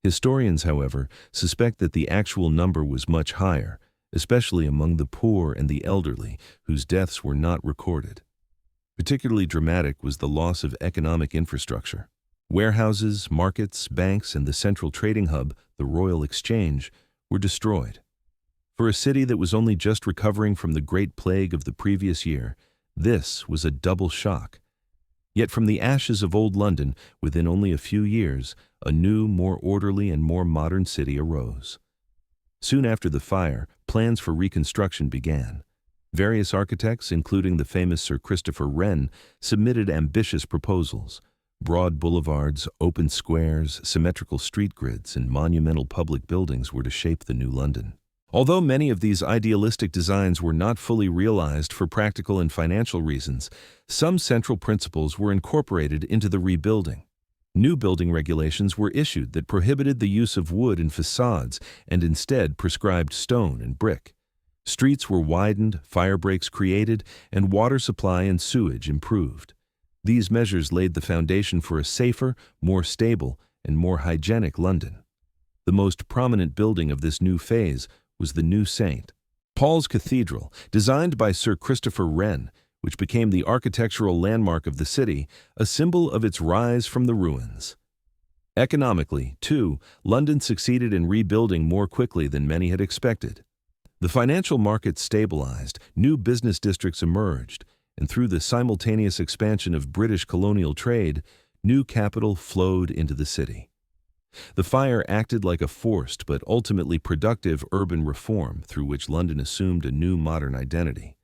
Historians, however, suspect that the actual number was much higher, especially among the poor and the elderly, whose deaths were not recorded. Particularly dramatic was the loss of economic infrastructure. Warehouses, markets, banks, and the central trading hub, the Royal Exchange, were destroyed. For a city that was only just recovering from the Great Plague of the previous year, this was a double shock. Yet from the ashes of old London, within only a few years, a new, more orderly and more modern city arose. Soon after the fire, plans for reconstruction began. Various architects, including the famous Sir Christopher Wren, submitted ambitious proposals. Broad boulevards, open squares, symmetrical street grids, and monumental public buildings were to shape the new London. Although many of these idealistic designs were not fully realized for practical and financial reasons, some central principles were incorporated into the rebuilding. New building regulations were issued that prohibited the use of wood in facades and instead prescribed stone and brick. Streets were widened, fire breaks created, and water supply and sewage improved. These measures laid the foundation for a safer, more stable, and more hygienic London. The most prominent building of this new phase was the new St. Paul's Cathedral, designed by Sir Christopher Wren, which became the architectural landmark of the city, a symbol of its rise from the ruins. Economically, too, London succeeded in rebuilding more quickly than many had expected. The financial market stabilized, new business districts emerged, and through the simultaneous expansion of British colonial trade, new capital flowed into the city. The fire acted like a forced but ultimately productive urban reform through which London assumed a new modern identity.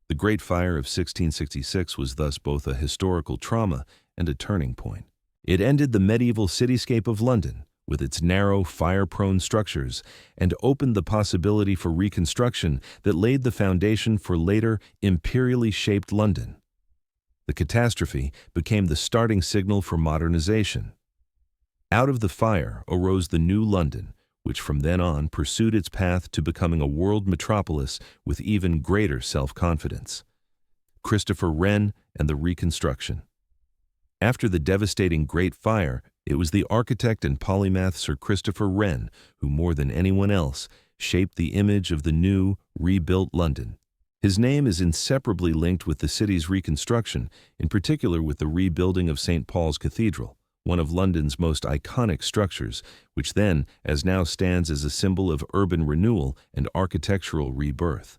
The Great Fire of 1666 was thus both a historical trauma and a turning point. It ended the medieval cityscape of London, with its narrow, fire-prone structures, and opened the possibility for reconstruction that laid the foundation for later, imperially shaped London. The catastrophe became the starting signal for modernization. Out of the fire arose the new London, which from then on pursued its path to becoming a world metropolis with even greater self-confidence. Christopher Wren and the Reconstruction. After the devastating Great Fire, it was the architect and polymath Sir Christopher Wren who, more than anyone else, shaped the image of the new, rebuilt London. His name is inseparably linked with the city's reconstruction, in particular with the rebuilding of St. Paul's Cathedral, one of London's most iconic structures, which then, as now, stands as a symbol of urban renewal and architectural rebirth.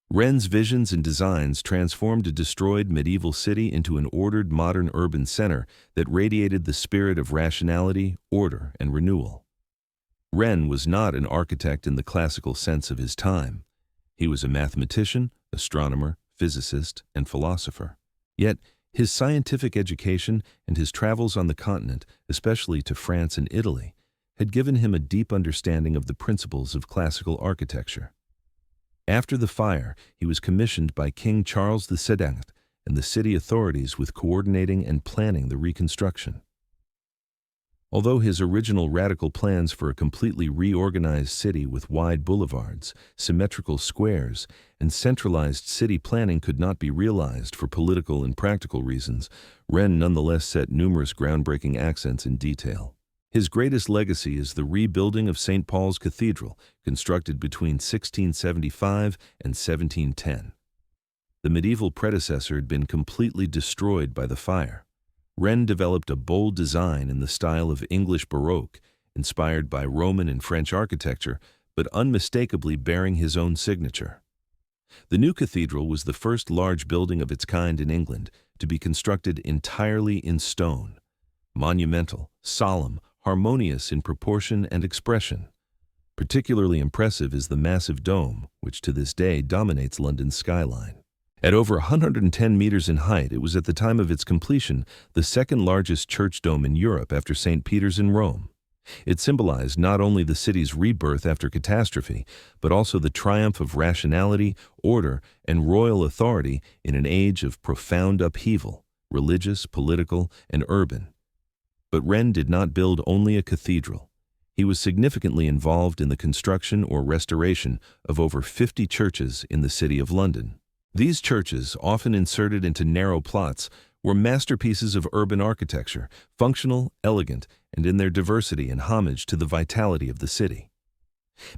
Wren's visions and designs transformed a destroyed medieval city into an ordered modern urban center that radiated the spirit of rationality, order, and renewal. Wren was not an architect in the classical sense of his time. He was a mathematician, astronomer, physicist, and philosopher. Yet, his scientific education and his travels on the continent, especially to France and Italy, had given him a deep understanding of the principles of classical architecture. After the fire, he was commissioned by King Charles II and the city authorities with coordinating and planning the reconstruction. Although his original radical plans for a completely reorganized city with wide boulevards, symmetrical squares, and centralized city planning could not be realized for political and practical reasons, Wren nonetheless set numerous groundbreaking accents in detail. His greatest legacy is the rebuilding of St. Paul's Cathedral, constructed between 1675 and 1710. The medieval predecessor had been completely destroyed by the fire. Wren developed a bold design in the style of English Baroque, inspired by Roman and French architecture, but unmistakably bearing his own signature. The new cathedral was the first large building of its kind in England to be constructed entirely in stone. Monumental, solemn, harmonious in proportion and expression. Particularly impressive is the massive dome, which to this day dominates London's skyline. At over 110 meters in height, it was at the time of its completion the second largest church dome in Europe after St. Peter's in Rome. It symbolized not only the city's rebirth after catastrophe, but also the triumph of rationality, order, and royal authority in an age of profound upheaval, religious, political, and urban. But Wren did not build only a cathedral. He was significantly involved in the construction or restoration of over 50 churches in the City of London. These churches, often inserted into narrow plots, were masterpieces of urban architecture, functional, elegant, and in their diversity and homage to the vitality of the city.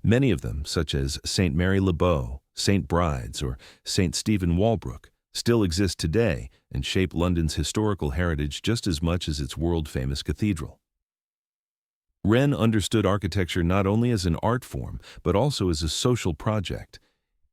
Many of them, such as St. Mary Le Bow, St. Bride's, or St. Stephen Walbrook, still exist today and shape London's historical heritage just as much as its world-famous cathedral. Wren understood architecture not only as an art form, but also as a social project.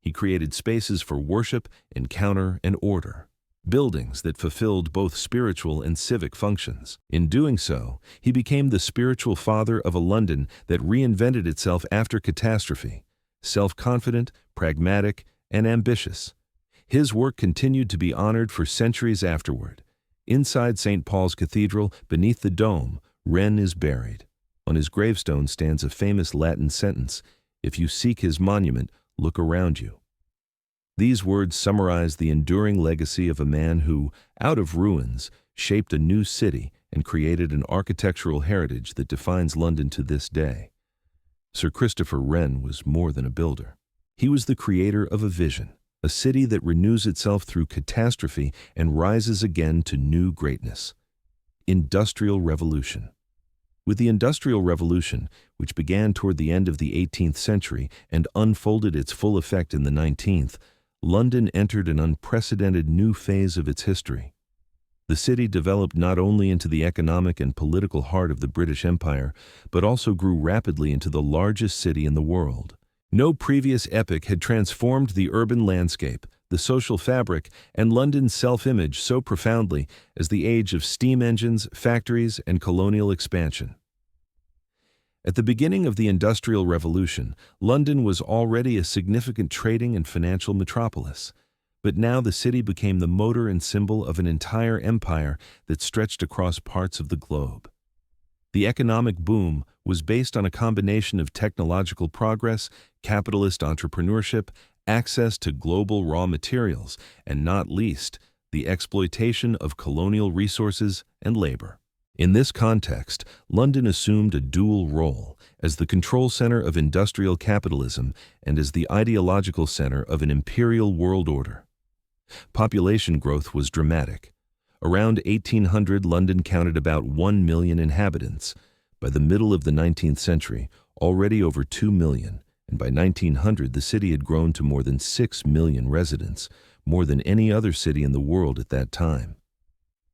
He created spaces for worship, encounter, and order, buildings that fulfilled both spiritual and civic functions. In doing so, he became the spiritual father of a London that reinvented itself after catastrophe, self-confident, pragmatic, and ambitious. His work continued to be honored for centuries afterward. Inside St. Paul's Cathedral, beneath the dome, Wren is buried. On his gravestone stands a famous Latin sentence, "If you seek his monument, look around you." These words summarize the enduring legacy of a man who, out of ruins, shaped a new city and created an architectural heritage that defines London to this day. Sir Christopher Wren was more than a builder. He was the creator of a vision, a city that renews itself through catastrophe and rises again to new greatness. Industrial Revolution. With the Industrial Revolution, which began toward the end of the 18th century and unfolded its full effect in the 19th, London entered an unprecedented new phase of its history. The city developed not only into the economic and political heart of the British Empire, but also grew rapidly into the largest city in the world. No previous epoch had transformed the urban landscape, the social fabric, and London's self-image so profoundly as the age of steam engines, factories, and colonial expansion. At the beginning of the Industrial Revolution, London was already a significant trading and financial metropolis. But now the city became the motor and symbol of an entire empire that stretched across parts of the globe. The economic boom was based on a combination of technological progress, capitalist entrepreneurship, access to global raw materials, and not least, the exploitation of colonial resources and labor. In this context, London assumed a dual role as the control center of industrial capitalism and as the ideological center of an imperial world order. Population growth was dramatic. Around 1800, London counted about 1 million inhabitants. By the middle of the 19th century, already over 2 million, and by 1900 the city had grown to more than 6 million residents, more than any other city in the world at that time.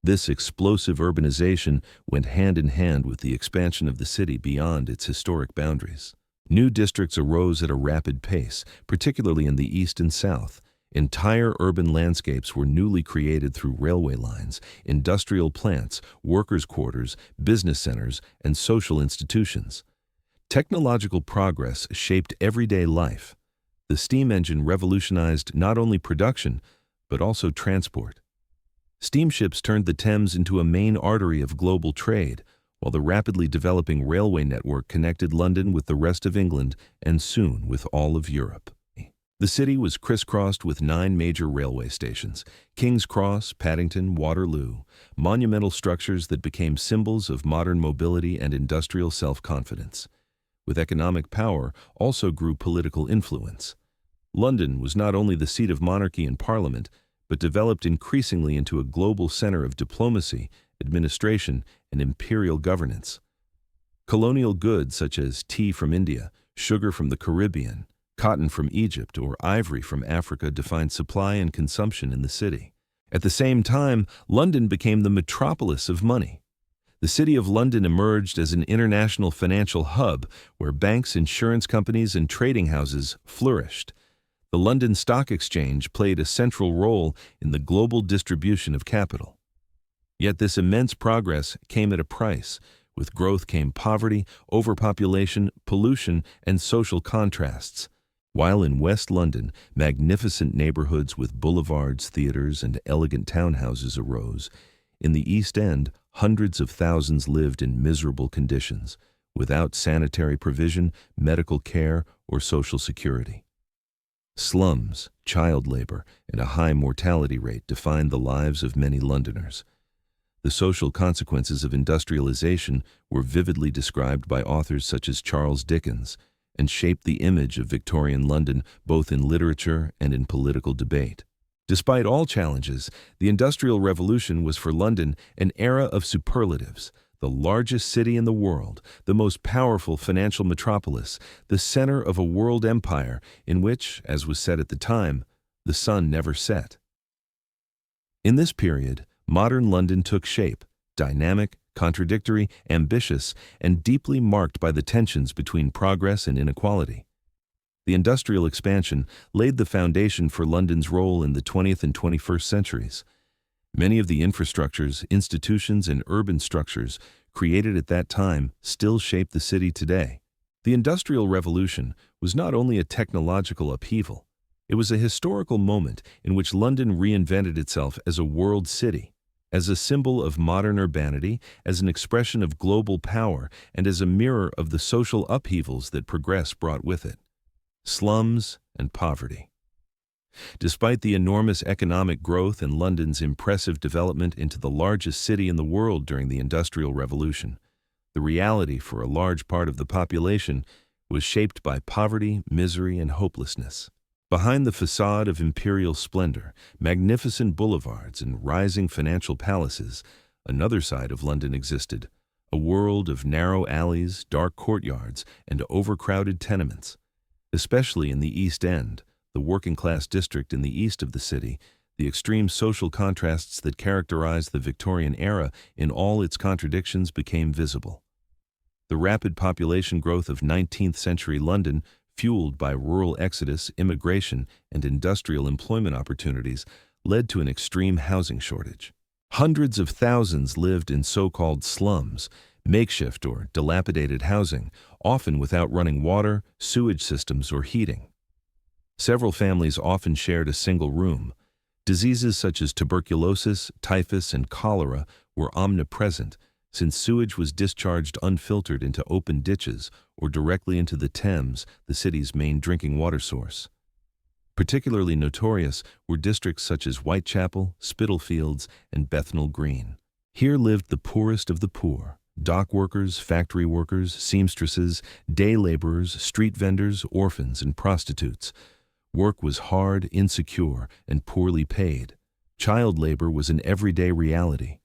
This explosive urbanization went hand in hand with the expansion of the city beyond its historic boundaries. New districts arose at a rapid pace, particularly in the east and south. Entire urban landscapes were newly created through railway lines, industrial plants, workers' quarters, business centers, and social institutions. Technological progress shaped everyday life. The steam engine revolutionized not only production, but also transport. Steamships turned the Thames into a main artery of global trade, while the rapidly developing railway network connected London with the rest of England and soon with all of Europe. The city was crisscrossed with 9 major railway stations: King's Cross, Paddington, Waterloo, monumental structures that became symbols of modern mobility and industrial self-confidence. With economic power also grew political influence. London was not only the seat of monarchy and parliament, but developed increasingly into a global center of diplomacy, administration, and imperial governance. Colonial goods such as tea from India, sugar from the Caribbean, cotton from Egypt, or ivory from Africa defined supply and consumption in the city. At the same time, London became the metropolis of money. The City of London emerged as an international financial hub where banks, insurance companies, and trading houses flourished. The London Stock Exchange played a central role in the global distribution of capital. Yet this immense progress came at a price. With growth came poverty, overpopulation, pollution, and social contrasts. While in West London, magnificent neighborhoods with boulevards, theaters, and elegant townhouses arose, in the East End, hundreds of thousands lived in miserable conditions, without sanitary provision, medical care, or social security. Slums, child labor, and a high mortality rate defined the lives of many Londoners. The social consequences of industrialization were vividly described by authors such as Charles Dickens and shaped the image of Victorian London both in literature and in political debate. Despite all challenges, the Industrial Revolution was for London an era of superlatives. The largest city in the world, the most powerful financial metropolis, the center of a world empire in which, as was said at the time, the sun never set. In this period, modern London took shape, dynamic, contradictory, ambitious, and deeply marked by the tensions between progress and inequality. The industrial expansion laid the foundation for London's role in the 20th and 21st centuries. Many of the infrastructures, institutions, and urban structures created at that time still shape the city today. The Industrial Revolution was not only a technological upheaval, it was a historical moment in which London reinvented itself as a world city, as a symbol of modern urbanity, as an expression of global power, and as a mirror of the social upheavals that progress brought with it. Slums and poverty. Despite the enormous economic growth and London's impressive development into the largest city in the world during the Industrial Revolution, the reality for a large part of the population was shaped by poverty, misery, and hopelessness. Behind the facade of imperial splendor, magnificent boulevards, and rising financial palaces, another side of London existed, a world of narrow alleys, dark courtyards, and overcrowded tenements. Especially in the East End, the working-class district in the east of the city, the extreme social contrasts that characterized the Victorian era in all its contradictions became visible. The rapid population growth of 19th-century London, fueled by rural exodus, immigration, and industrial employment opportunities, led to an extreme housing shortage. Hundreds of thousands lived in so-called slums, makeshift or dilapidated housing, often without running water, sewage systems, or heating. Several families often shared a single room. Diseases such as tuberculosis, typhus, and cholera were omnipresent, since sewage was discharged unfiltered into open ditches or directly into the Thames, the city's main drinking water source. Particularly notorious were districts such as Whitechapel, Spitalfields, and Bethnal Green. Here lived the poorest of the poor: dock workers, factory workers, seamstresses, day laborers, street vendors, orphans, and prostitutes. Work was hard, insecure, and poorly paid. Child labor was an everyday reality.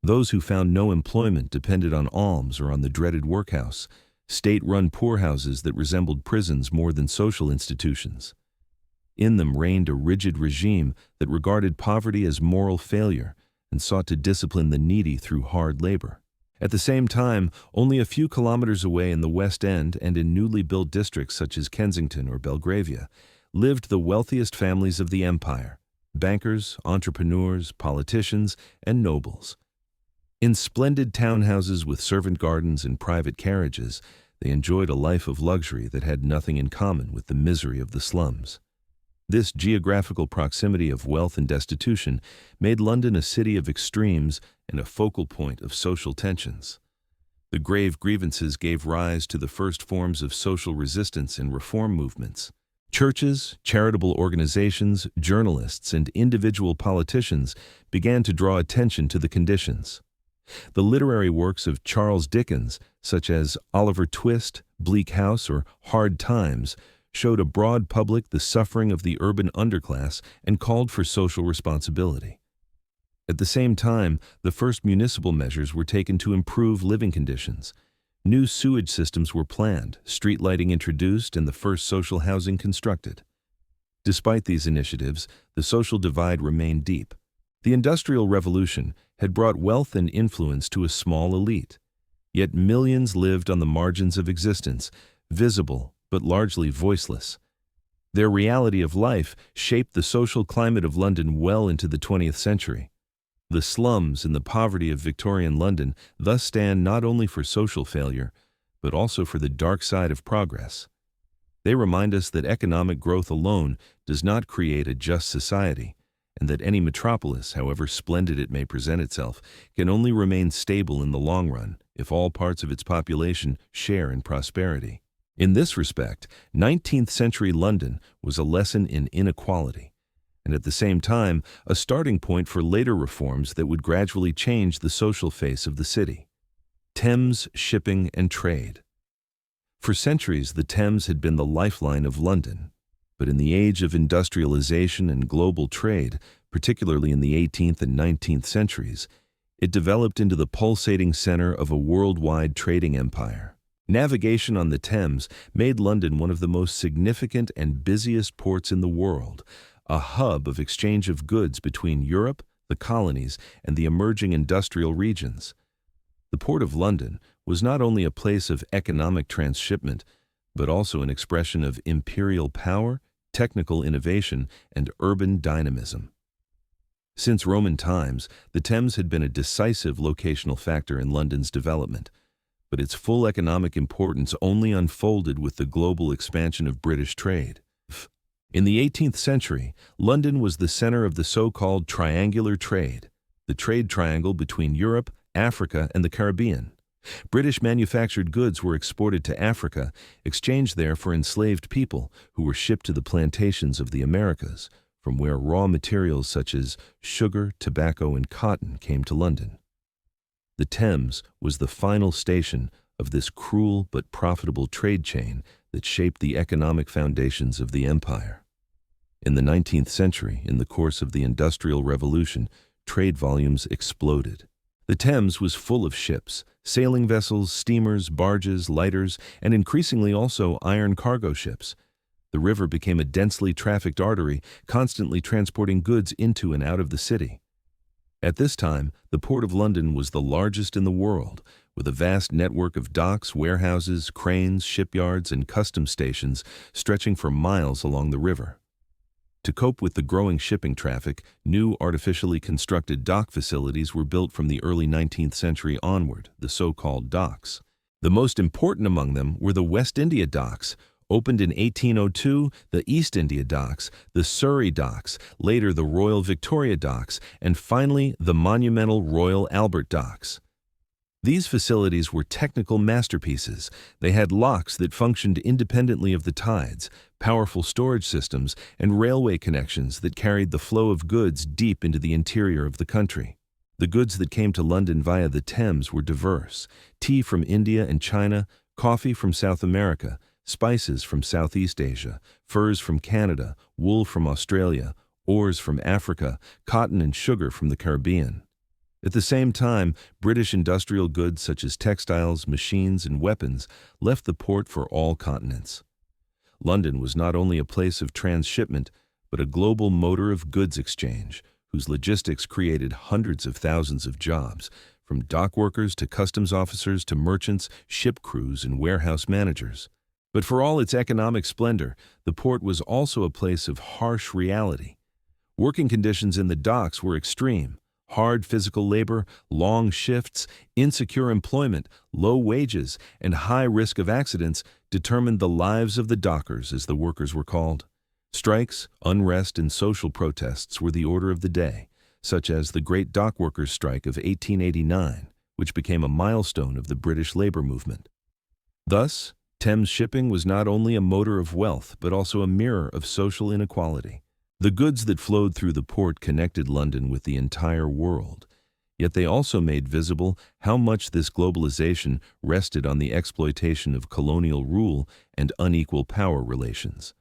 Those who found no employment depended on alms or on the dreaded workhouse, state-run poorhouses that resembled prisons more than social institutions. In them reigned a rigid regime that regarded poverty as moral failure and sought to discipline the needy through hard labor. At the same time, only a few kilometers away in the West End and in newly built districts such as Kensington or Belgravia, lived the wealthiest families of the empire: bankers, entrepreneurs, politicians, and nobles. In splendid townhouses with servant gardens and private carriages, they enjoyed a life of luxury that had nothing in common with the misery of the slums. This geographical proximity of wealth and destitution made London a city of extremes and a focal point of social tensions. The grave grievances gave rise to the first forms of social resistance and reform movements. Churches, charitable organizations, journalists, and individual politicians began to draw attention to the conditions. The literary works of Charles Dickens, such as Oliver Twist, Bleak House, or Hard Times, showed a broad public the suffering of the urban underclass and called for social responsibility. At the same time, the first municipal measures were taken to improve living conditions. New sewage systems were planned, street lighting introduced, and the first social housing constructed. Despite these initiatives, the social divide remained deep. The Industrial Revolution had brought wealth and influence to a small elite, yet millions lived on the margins of existence, visible but largely voiceless. Their reality of life shaped the social climate of London well into the 20th century. The slums and the poverty of Victorian London thus stand not only for social failure, but also for the dark side of progress. They remind us that economic growth alone does not create a just society, and that any metropolis, however splendid it may present itself, can only remain stable in the long run if all parts of its population share in prosperity. In this respect, 19th-century London was a lesson in inequality, and at the same time, a starting point for later reforms that would gradually change the social face of the city. Thames, shipping, and trade. For centuries, the Thames had been the lifeline of London. But in the age of industrialization and global trade, particularly in the 18th and 19th centuries, it developed into the pulsating center of a worldwide trading empire. Navigation on the Thames made London one of the most significant and busiest ports in the world, a hub of exchange of goods between Europe, the colonies, and the emerging industrial regions. The Port of London was not only a place of economic transshipment, but also an expression of imperial power, technical innovation, and urban dynamism. Since Roman times, the Thames had been a decisive locational factor in London's development, but its full economic importance only unfolded with the global expansion of British trade. In the 18th century, London was the center of the so-called triangular trade, the trade triangle between Europe, Africa, and the Caribbean. British manufactured goods were exported to Africa, exchanged there for enslaved people who were shipped to the plantations of the Americas, from where raw materials such as sugar, tobacco, and cotton came to London. The Thames was the final station of this cruel but profitable trade chain that shaped the economic foundations of the empire. In the 19th century, in the course of the Industrial Revolution, trade volumes exploded. The Thames was full of ships, sailing vessels, steamers, barges, lighters, and increasingly also iron cargo ships. The river became a densely trafficked artery, constantly transporting goods into and out of the city. At this time, the Port of London was the largest in the world, with a vast network of docks, warehouses, cranes, shipyards, and customs stations stretching for miles along the river. To cope with the growing shipping traffic, new artificially constructed dock facilities were built from the early 19th century onward, the so-called docks. The most important among them were the West India Docks, opened in 1802, the East India Docks, the Surrey Docks, later the Royal Victoria Docks, and finally the monumental Royal Albert Docks. These facilities were technical masterpieces. They had locks that functioned independently of the tides, powerful storage systems, and railway connections that carried the flow of goods deep into the interior of the country. The goods that came to London via the Thames were diverse: tea from India and China, coffee from South America, spices from Southeast Asia, furs from Canada, wool from Australia, ores from Africa, cotton and sugar from the Caribbean. At the same time, British industrial goods such as textiles, machines, and weapons left the port for all continents. London was not only a place of transshipment, but a global motor of goods exchange, whose logistics created hundreds of thousands of jobs, from dock workers to customs officers to merchants, ship crews, and warehouse managers. But for all its economic splendor, the port was also a place of harsh reality. Working conditions in the docks were extreme. Hard physical labor, long shifts, insecure employment, low wages, and high risk of accidents determined the lives of the dockers, as the workers were called. Strikes, unrest, and social protests were the order of the day, such as the Great Dock Workers' Strike of 1889, which became a milestone of the British labor movement. Thus, Thames shipping was not only a motor of wealth, but also a mirror of social inequality. The goods that flowed through the port connected London with the entire world, yet they also made visible how much this globalization rested on the exploitation of colonial rule and unequal power relations.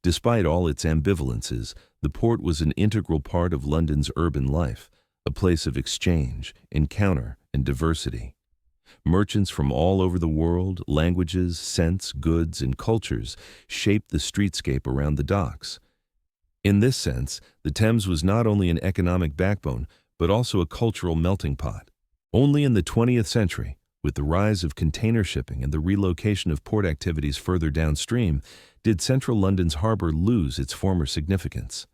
Despite all its ambivalences, the port was an integral part of London's urban life, a place of exchange, encounter, and diversity. Merchants from all over the world, languages, scents, goods, and cultures shaped the streetscape around the docks. In this sense, the Thames was not only an economic backbone, but also a cultural melting pot. Only in the 20th century, with the rise of container shipping and the relocation of port activities further downstream, did central London's harbour lose its former significance.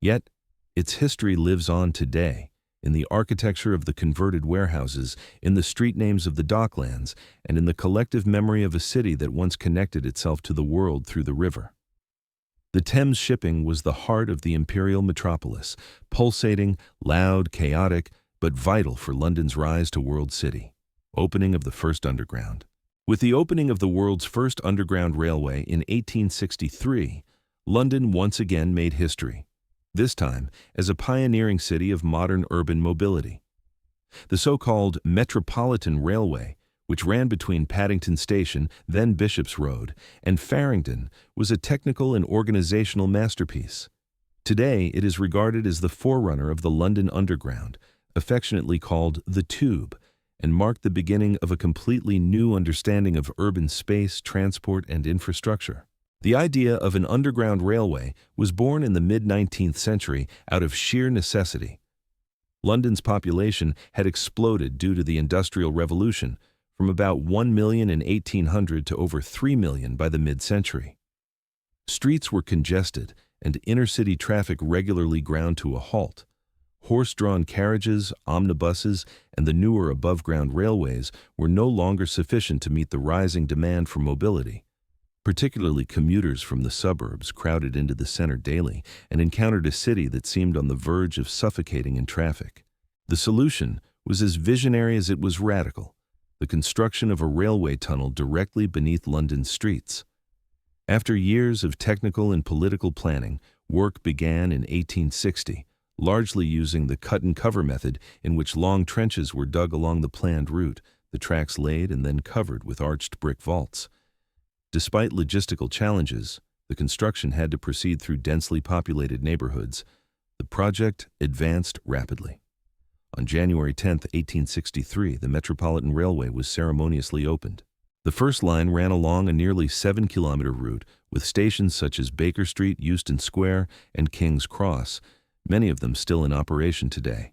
Yet, its history lives on today, in the architecture of the converted warehouses, in the street names of the docklands, and in the collective memory of a city that once connected itself to the world through the river. The Thames shipping was the heart of the imperial metropolis, pulsating, loud, chaotic, but vital for London's rise to world city. Opening of the first underground. With the opening of the world's first underground railway in 1863, London once again made history, this time as a pioneering city of modern urban mobility. The so-called Metropolitan Railway, which ran between Paddington Station, then Bishop's Road, and Farringdon, was a technical and organizational masterpiece. Today, it is regarded as the forerunner of the London Underground, affectionately called the Tube, and marked the beginning of a completely new understanding of urban space, transport, and infrastructure. The idea of an underground railway was born in the mid-19th century out of sheer necessity. London's population had exploded due to the Industrial Revolution, from about 1 million in 1800 to over 3 million by the mid-century. Streets were congested, and inner-city traffic regularly ground to a halt. Horse-drawn carriages, omnibuses, and the newer above-ground railways were no longer sufficient to meet the rising demand for mobility. Particularly commuters from the suburbs crowded into the center daily and encountered a city that seemed on the verge of suffocating in traffic. The solution was as visionary as it was radical: the construction of a railway tunnel directly beneath London's streets. After years of technical and political planning, work began in 1860, largely using the cut-and-cover method, in which long trenches were dug along the planned route, the tracks laid and then covered with arched brick vaults. Despite logistical challenges, the construction had to proceed through densely populated neighborhoods. The project advanced rapidly. On January 10, 1863, the Metropolitan Railway was ceremoniously opened. The first line ran along a nearly 7-kilometer route, with stations such as Baker Street, Euston Square, and King's Cross, many of them still in operation today.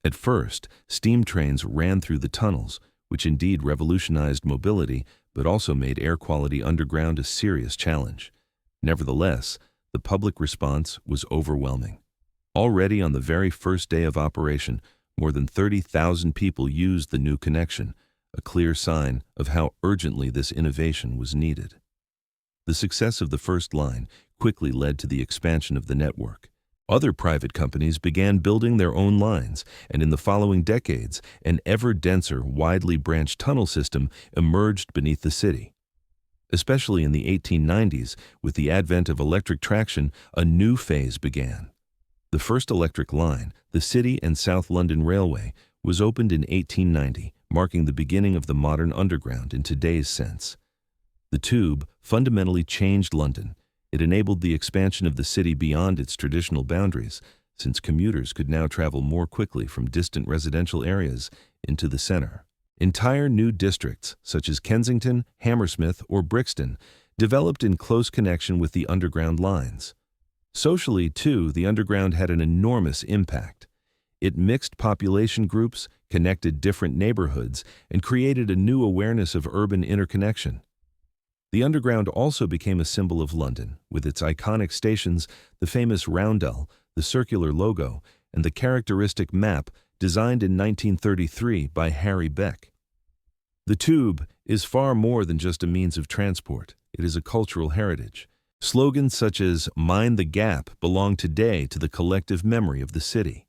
At first, steam trains ran through the tunnels, which indeed revolutionized mobility, but also made air quality underground a serious challenge. Nevertheless, the public response was overwhelming. Already on the very first day of operation, more than 30,000 people used the new connection, a clear sign of how urgently this innovation was needed. The success of the first line quickly led to the expansion of the network. Other private companies began building their own lines, and in the following decades, an ever-denser, widely branched tunnel system emerged beneath the city. Especially in the 1890s, with the advent of electric traction, a new phase began. The first electric line, the City and South London Railway, was opened in 1890, marking the beginning of the modern underground in today's sense. The tube fundamentally changed London. It enabled the expansion of the city beyond its traditional boundaries, since commuters could now travel more quickly from distant residential areas into the center. Entire new districts, such as Kensington, Hammersmith, or Brixton, developed in close connection with the underground lines. Socially, too, the underground had an enormous impact. It mixed population groups, connected different neighborhoods, and created a new awareness of urban interconnection. The underground also became a symbol of London, with its iconic stations, the famous roundel, the circular logo, and the characteristic map designed in 1933 by Harry Beck. The tube is far more than just a means of transport. It is a cultural heritage. Slogans such as "Mind the Gap" belong today to the collective memory of the city.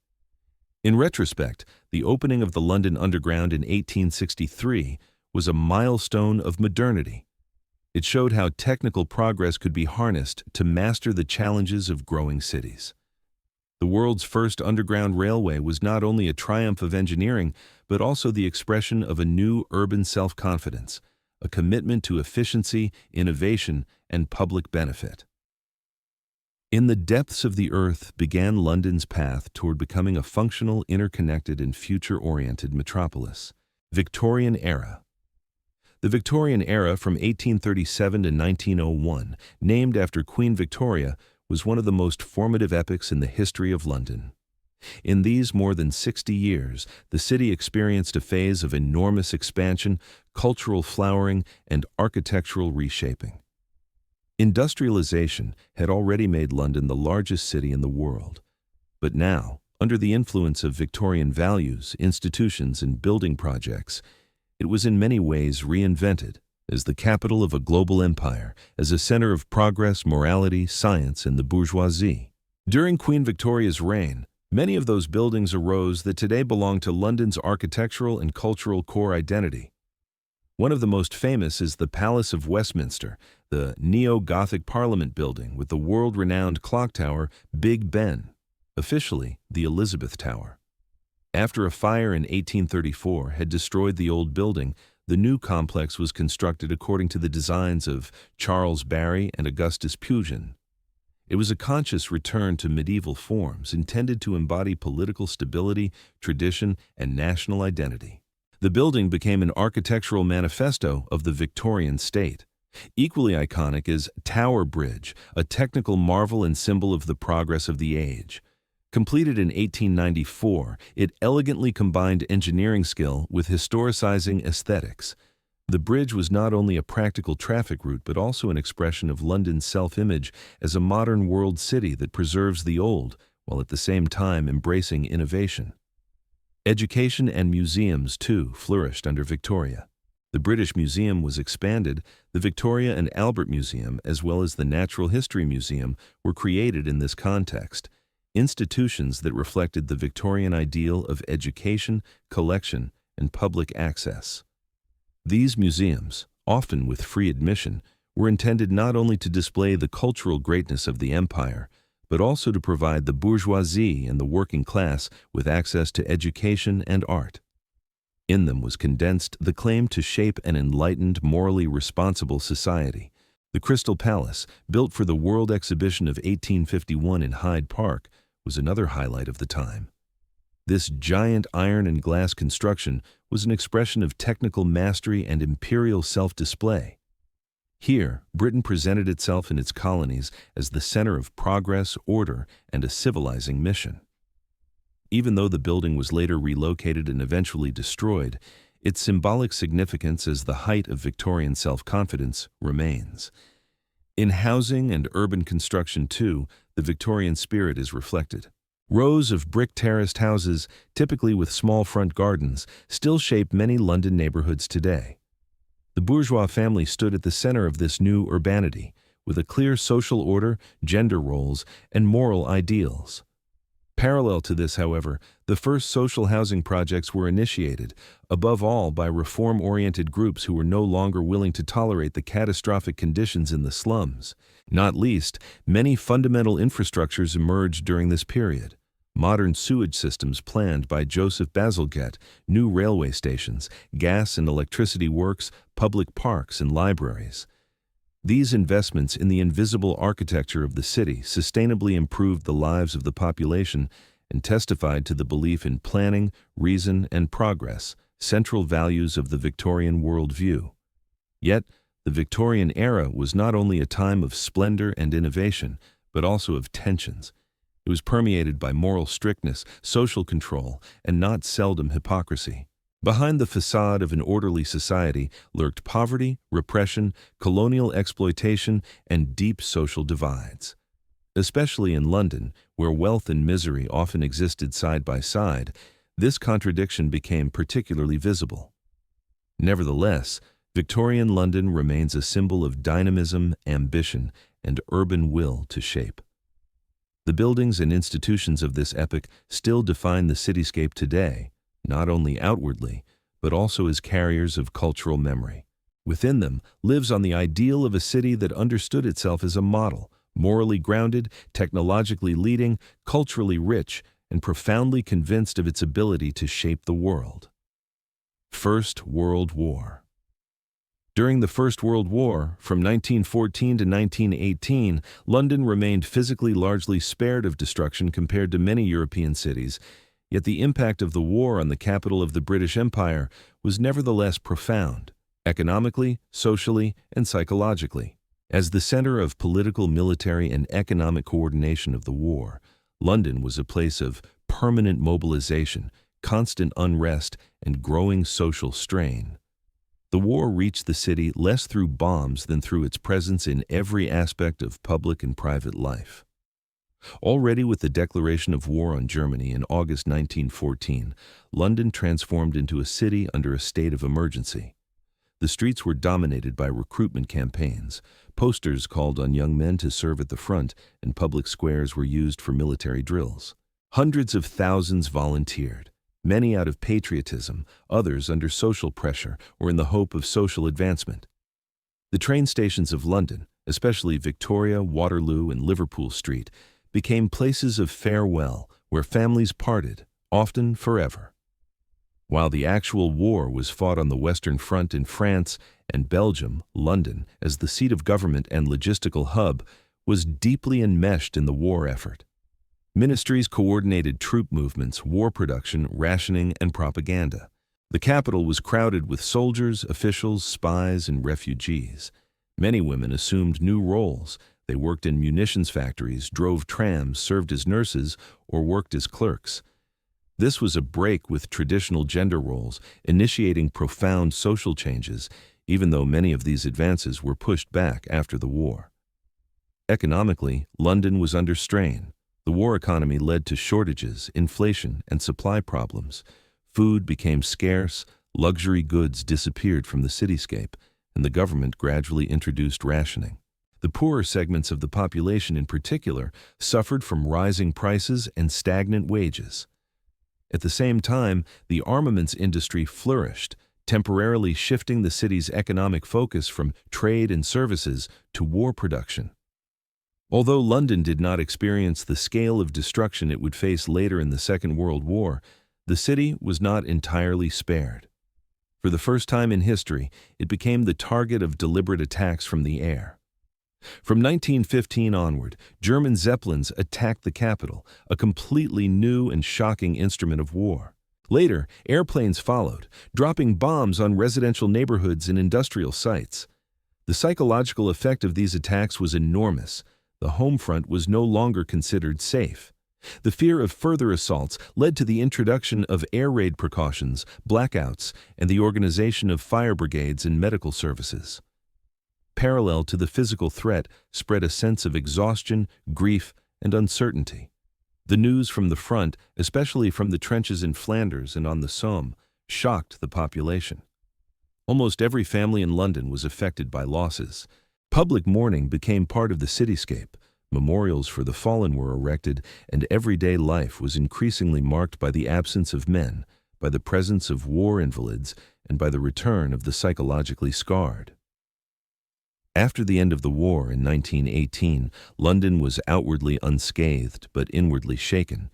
In retrospect, the opening of the London Underground in 1863 was a milestone of modernity. It showed how technical progress could be harnessed to master the challenges of growing cities. The world's first underground railway was not only a triumph of engineering, but also the expression of a new urban self-confidence, a commitment to efficiency, innovation, and public benefit. In the depths of the earth began London's path toward becoming a functional, interconnected, and future-oriented metropolis. Victorian Era. The Victorian Era from 1837 to 1901, named after Queen Victoria, was one of the most formative epochs in the history of London. In these more than 60 years, the city experienced a phase of enormous expansion, cultural flowering, and architectural reshaping. Industrialization had already made London the largest city in the world. But now, under the influence of Victorian values, institutions, and building projects, it was in many ways reinvented as the capital of a global empire, as a center of progress, morality, science, and the bourgeoisie. During Queen Victoria's reign, many of those buildings arose that today belong to London's architectural and cultural core identity. One of the most famous is the Palace of Westminster, the neo-Gothic Parliament building with the world-renowned clock tower Big Ben, officially the Elizabeth Tower. After a fire in 1834 had destroyed the old building, the new complex was constructed according to the designs of Charles Barry and Augustus Pugin. It was a conscious return to medieval forms intended to embody political stability, tradition, and national identity. The building became an architectural manifesto of the Victorian state. Equally iconic is Tower Bridge, a technical marvel and symbol of the progress of the age. Completed in 1894, it elegantly combined engineering skill with historicizing aesthetics. The bridge was not only a practical traffic route but also an expression of London's self-image as a modern world city that preserves the old while at the same time embracing innovation. Education and museums, too, flourished under Victoria. The British Museum was expanded, the Victoria and Albert Museum, as well as the Natural History Museum, were created in this context, institutions that reflected the Victorian ideal of education, collection, and public access. These museums, often with free admission, were intended not only to display the cultural greatness of the empire, but also to provide the bourgeoisie and the working class with access to education and art. In them was condensed the claim to shape an enlightened, morally responsible society. The Crystal Palace, built for the World Exhibition of 1851 in Hyde Park, was another highlight of the time. This giant iron and glass construction was an expression of technical mastery and imperial self-display. Here, Britain presented itself in its colonies as the center of progress, order, and a civilizing mission. Even though the building was later relocated and eventually destroyed, its symbolic significance as the height of Victorian self-confidence remains. In housing and urban construction, too, the Victorian spirit is reflected. Rows of brick terraced houses, typically with small front gardens, still shape many London neighborhoods today. The bourgeois family stood at the center of this new urbanity, with a clear social order, gender roles, and moral ideals. Parallel to this, however, the first social housing projects were initiated, above all by reform-oriented groups who were no longer willing to tolerate the catastrophic conditions in the slums. Not least, many fundamental infrastructures emerged during this period. Modern sewage systems planned by Joseph Bazalgette, new railway stations, gas and electricity works, public parks and libraries. These investments in the invisible architecture of the city sustainably improved the lives of the population and testified to the belief in planning, reason, and progress, central values of the Victorian worldview. Yet, the Victorian era was not only a time of splendor and innovation, but also of tensions. It was permeated by moral strictness, social control, and not seldom hypocrisy. Behind the facade of an orderly society lurked poverty, repression, colonial exploitation, and deep social divides. Especially in London, where wealth and misery often existed side by side, this contradiction became particularly visible. Nevertheless, Victorian London remains a symbol of dynamism, ambition, and urban will to shape. The buildings and institutions of this epoch still define the cityscape today, not only outwardly, but also as carriers of cultural memory. Within them lives on the ideal of a city that understood itself as a model, morally grounded, technologically leading, culturally rich, and profoundly convinced of its ability to shape the world. First World War. During the First World War, from 1914 to 1918, London remained physically largely spared of destruction compared to many European cities, yet the impact of the war on the capital of the British Empire was nevertheless profound, economically, socially, and psychologically. As the center of political, military, and economic coordination of the war, London was a place of permanent mobilization, constant unrest, and growing social strain. The war reached the city less through bombs than through its presence in every aspect of public and private life. Already with the declaration of war on Germany in August 1914, London transformed into a city under a state of emergency. The streets were dominated by recruitment campaigns. Posters called on young men to serve at the front, and public squares were used for military drills. Hundreds of thousands volunteered, many out of patriotism, others under social pressure or in the hope of social advancement. The train stations of London, especially Victoria, Waterloo, and Liverpool Street, became places of farewell where families parted, often forever. While the actual war was fought on the Western Front in France and Belgium, London, as the seat of government and logistical hub, was deeply enmeshed in the war effort. Ministries coordinated troop movements, war production, rationing, and propaganda. The capital was crowded with soldiers, officials, spies, and refugees. Many women assumed new roles. They worked in munitions factories, drove trams, served as nurses, or worked as clerks. This was a break with traditional gender roles, initiating profound social changes, even though many of these advances were pushed back after the war. Economically, London was under strain. The war economy led to shortages, inflation, and supply problems. Food became scarce, luxury goods disappeared from the cityscape, and the government gradually introduced rationing. The poorer segments of the population in particular suffered from rising prices and stagnant wages. At the same time, the armaments industry flourished, temporarily shifting the city's economic focus from trade and services to war production. Although London did not experience the scale of destruction it would face later in the Second World War, the city was not entirely spared. For the first time in history, it became the target of deliberate attacks from the air. From 1915 onward, German Zeppelins attacked the capital, a completely new and shocking instrument of war. Later, airplanes followed, dropping bombs on residential neighborhoods and industrial sites. The psychological effect of these attacks was enormous. The home front was no longer considered safe. The fear of further assaults led to the introduction of air raid precautions, blackouts, and the organization of fire brigades and medical services. Parallel to the physical threat spread a sense of exhaustion, grief, and uncertainty. The news from the front, especially from the trenches in Flanders and on the Somme, shocked the population. Almost every family in London was affected by losses. Public mourning became part of the cityscape. Memorials for the fallen were erected, and everyday life was increasingly marked by the absence of men, by the presence of war invalids, and by the return of the psychologically scarred. After the end of the war in 1918, London was outwardly unscathed but inwardly shaken.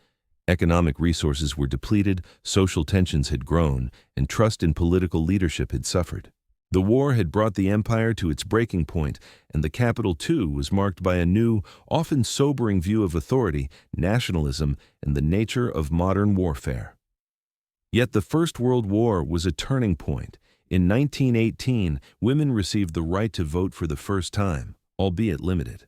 Economic resources were depleted, social tensions had grown, and trust in political leadership had suffered. The war had brought the empire to its breaking point, and the capital, too, was marked by a new, often sobering view of authority, nationalism, and the nature of modern warfare. Yet the First World War was a turning point. In 1918, women received the right to vote for the first time, albeit limited.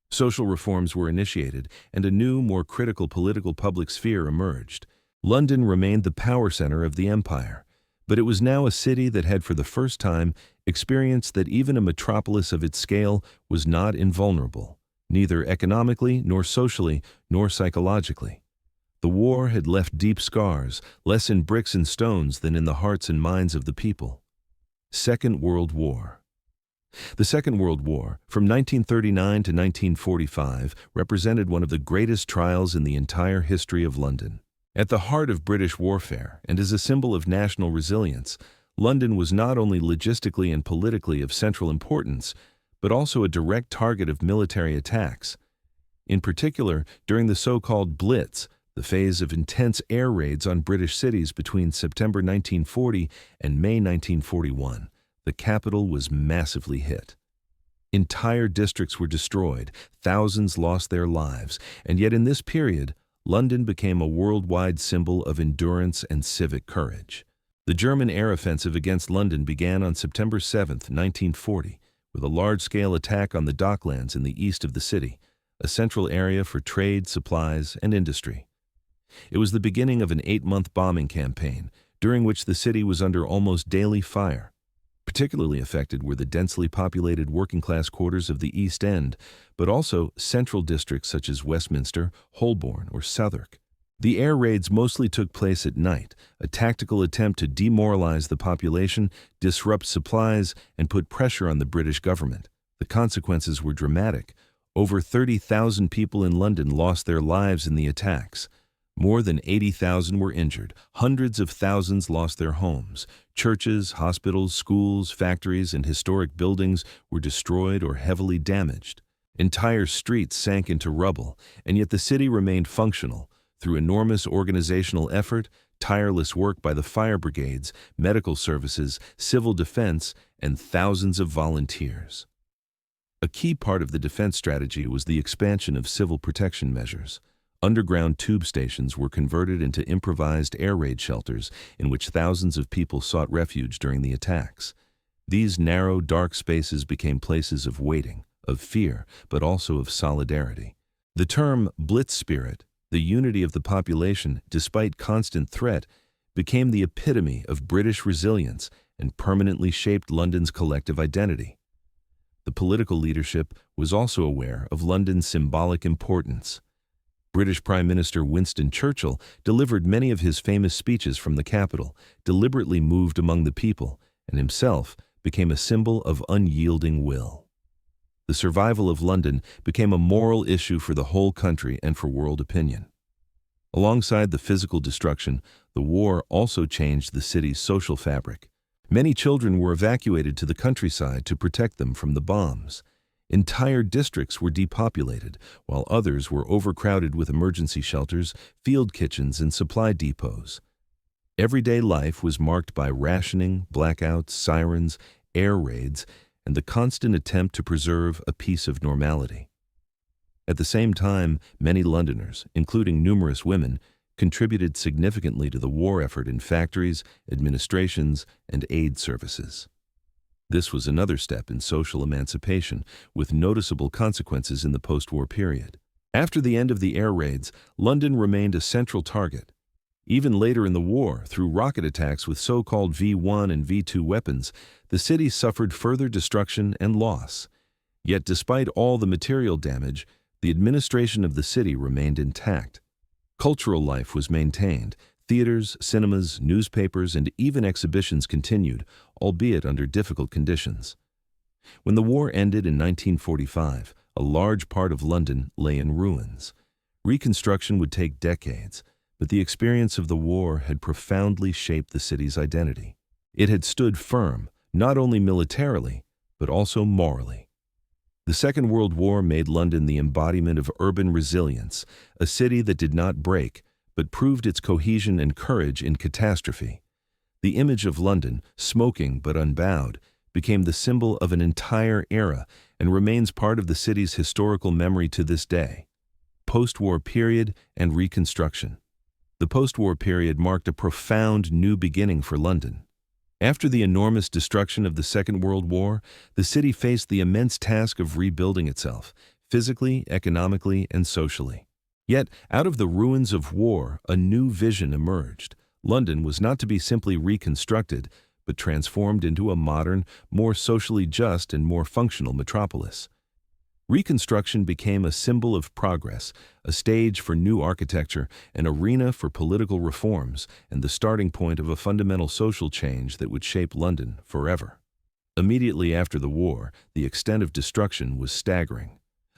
Social reforms were initiated, and a new, more critical political public sphere emerged. London remained the power center of the empire, but it was now a city that had for the first time experienced that even a metropolis of its scale was not invulnerable, neither economically, nor socially, nor psychologically. The war had left deep scars, less in bricks and stones than in the hearts and minds of the people. Second World War. The Second World War, from 1939 to 1945, represented one of the greatest trials in the entire history of London. At the heart of British warfare, and as a symbol of national resilience, London was not only logistically and politically of central importance, but also a direct target of military attacks. In particular, during the so-called Blitz, the phase of intense air raids on British cities between September 1940 and May 1941, the capital was massively hit. Entire districts were destroyed, thousands lost their lives, and yet in this period, London became a worldwide symbol of endurance and civic courage. The German air offensive against London began on September 7, 1940, with a large-scale attack on the docklands in the east of the city, a central area for trade, supplies, and industry. It was the beginning of an 8-month bombing campaign, during which the city was under almost daily fire. Particularly affected were the densely populated working-class quarters of the East End, but also central districts such as Westminster, Holborn, or Southwark. The air raids mostly took place at night, a tactical attempt to demoralize the population, disrupt supplies, and put pressure on the British government. The consequences were dramatic. Over 30,000 people in London lost their lives in the attacks. More than 80,000 were injured. Hundreds of thousands lost their homes. Churches, hospitals, schools, factories, and historic buildings were destroyed or heavily damaged. Entire streets sank into rubble, and yet the city remained functional through enormous organizational effort, tireless work by the fire brigades, medical services, civil defense, and thousands of volunteers. A key part of the defense strategy was the expansion of civil protection measures. Underground tube stations were converted into improvised air raid shelters in which thousands of people sought refuge during the attacks. These narrow, dark spaces became places of waiting, of fear, but also of solidarity. The term Blitz spirit, the unity of the population despite constant threat, became the epitome of British resilience and permanently shaped London's collective identity. The political leadership was also aware of London's symbolic importance. British Prime Minister Winston Churchill delivered many of his famous speeches from the capital, deliberately moved among the people, and himself became a symbol of unyielding will. The survival of London became a moral issue for the whole country and for world opinion. Alongside the physical destruction, the war also changed the city's social fabric. Many children were evacuated to the countryside to protect them from the bombs. Entire districts were depopulated, while others were overcrowded with emergency shelters, field kitchens, and supply depots. Everyday life was marked by rationing, blackouts, sirens, air raids, and the constant attempt to preserve a piece of normality. At the same time, many Londoners, including numerous women, contributed significantly to the war effort in factories, administrations, and aid services. This was another step in social emancipation, with noticeable consequences in the post-war period. After the end of the air raids, London remained a central target. Even later in the war, through rocket attacks with so-called V1 and V2 weapons, the city suffered further destruction and loss. Yet despite all the material damage, the administration of the city remained intact. Cultural life was maintained. Theaters, cinemas, newspapers, and even exhibitions continued, albeit under difficult conditions. When the war ended in 1945, a large part of London lay in ruins. Reconstruction would take decades, but the experience of the war had profoundly shaped the city's identity. It had stood firm, not only militarily, but also morally. The Second World War made London the embodiment of urban resilience, a city that did not break, but proved its cohesion and courage in catastrophe. The image of London, smoking but unbowed, became the symbol of an entire era and remains part of the city's historical memory to this day. Post-war period and Reconstruction. The post-war period marked a profound new beginning for London. After the enormous destruction of the Second World War, the city faced the immense task of rebuilding itself, physically, economically, and socially. Yet, out of the ruins of war, a new vision emerged. London was not to be simply reconstructed, but transformed into a modern, more socially just and more functional metropolis. Reconstruction became a symbol of progress, a stage for new architecture, an arena for political reforms, and the starting point of a fundamental social change that would shape London forever. Immediately after the war, the extent of destruction was staggering.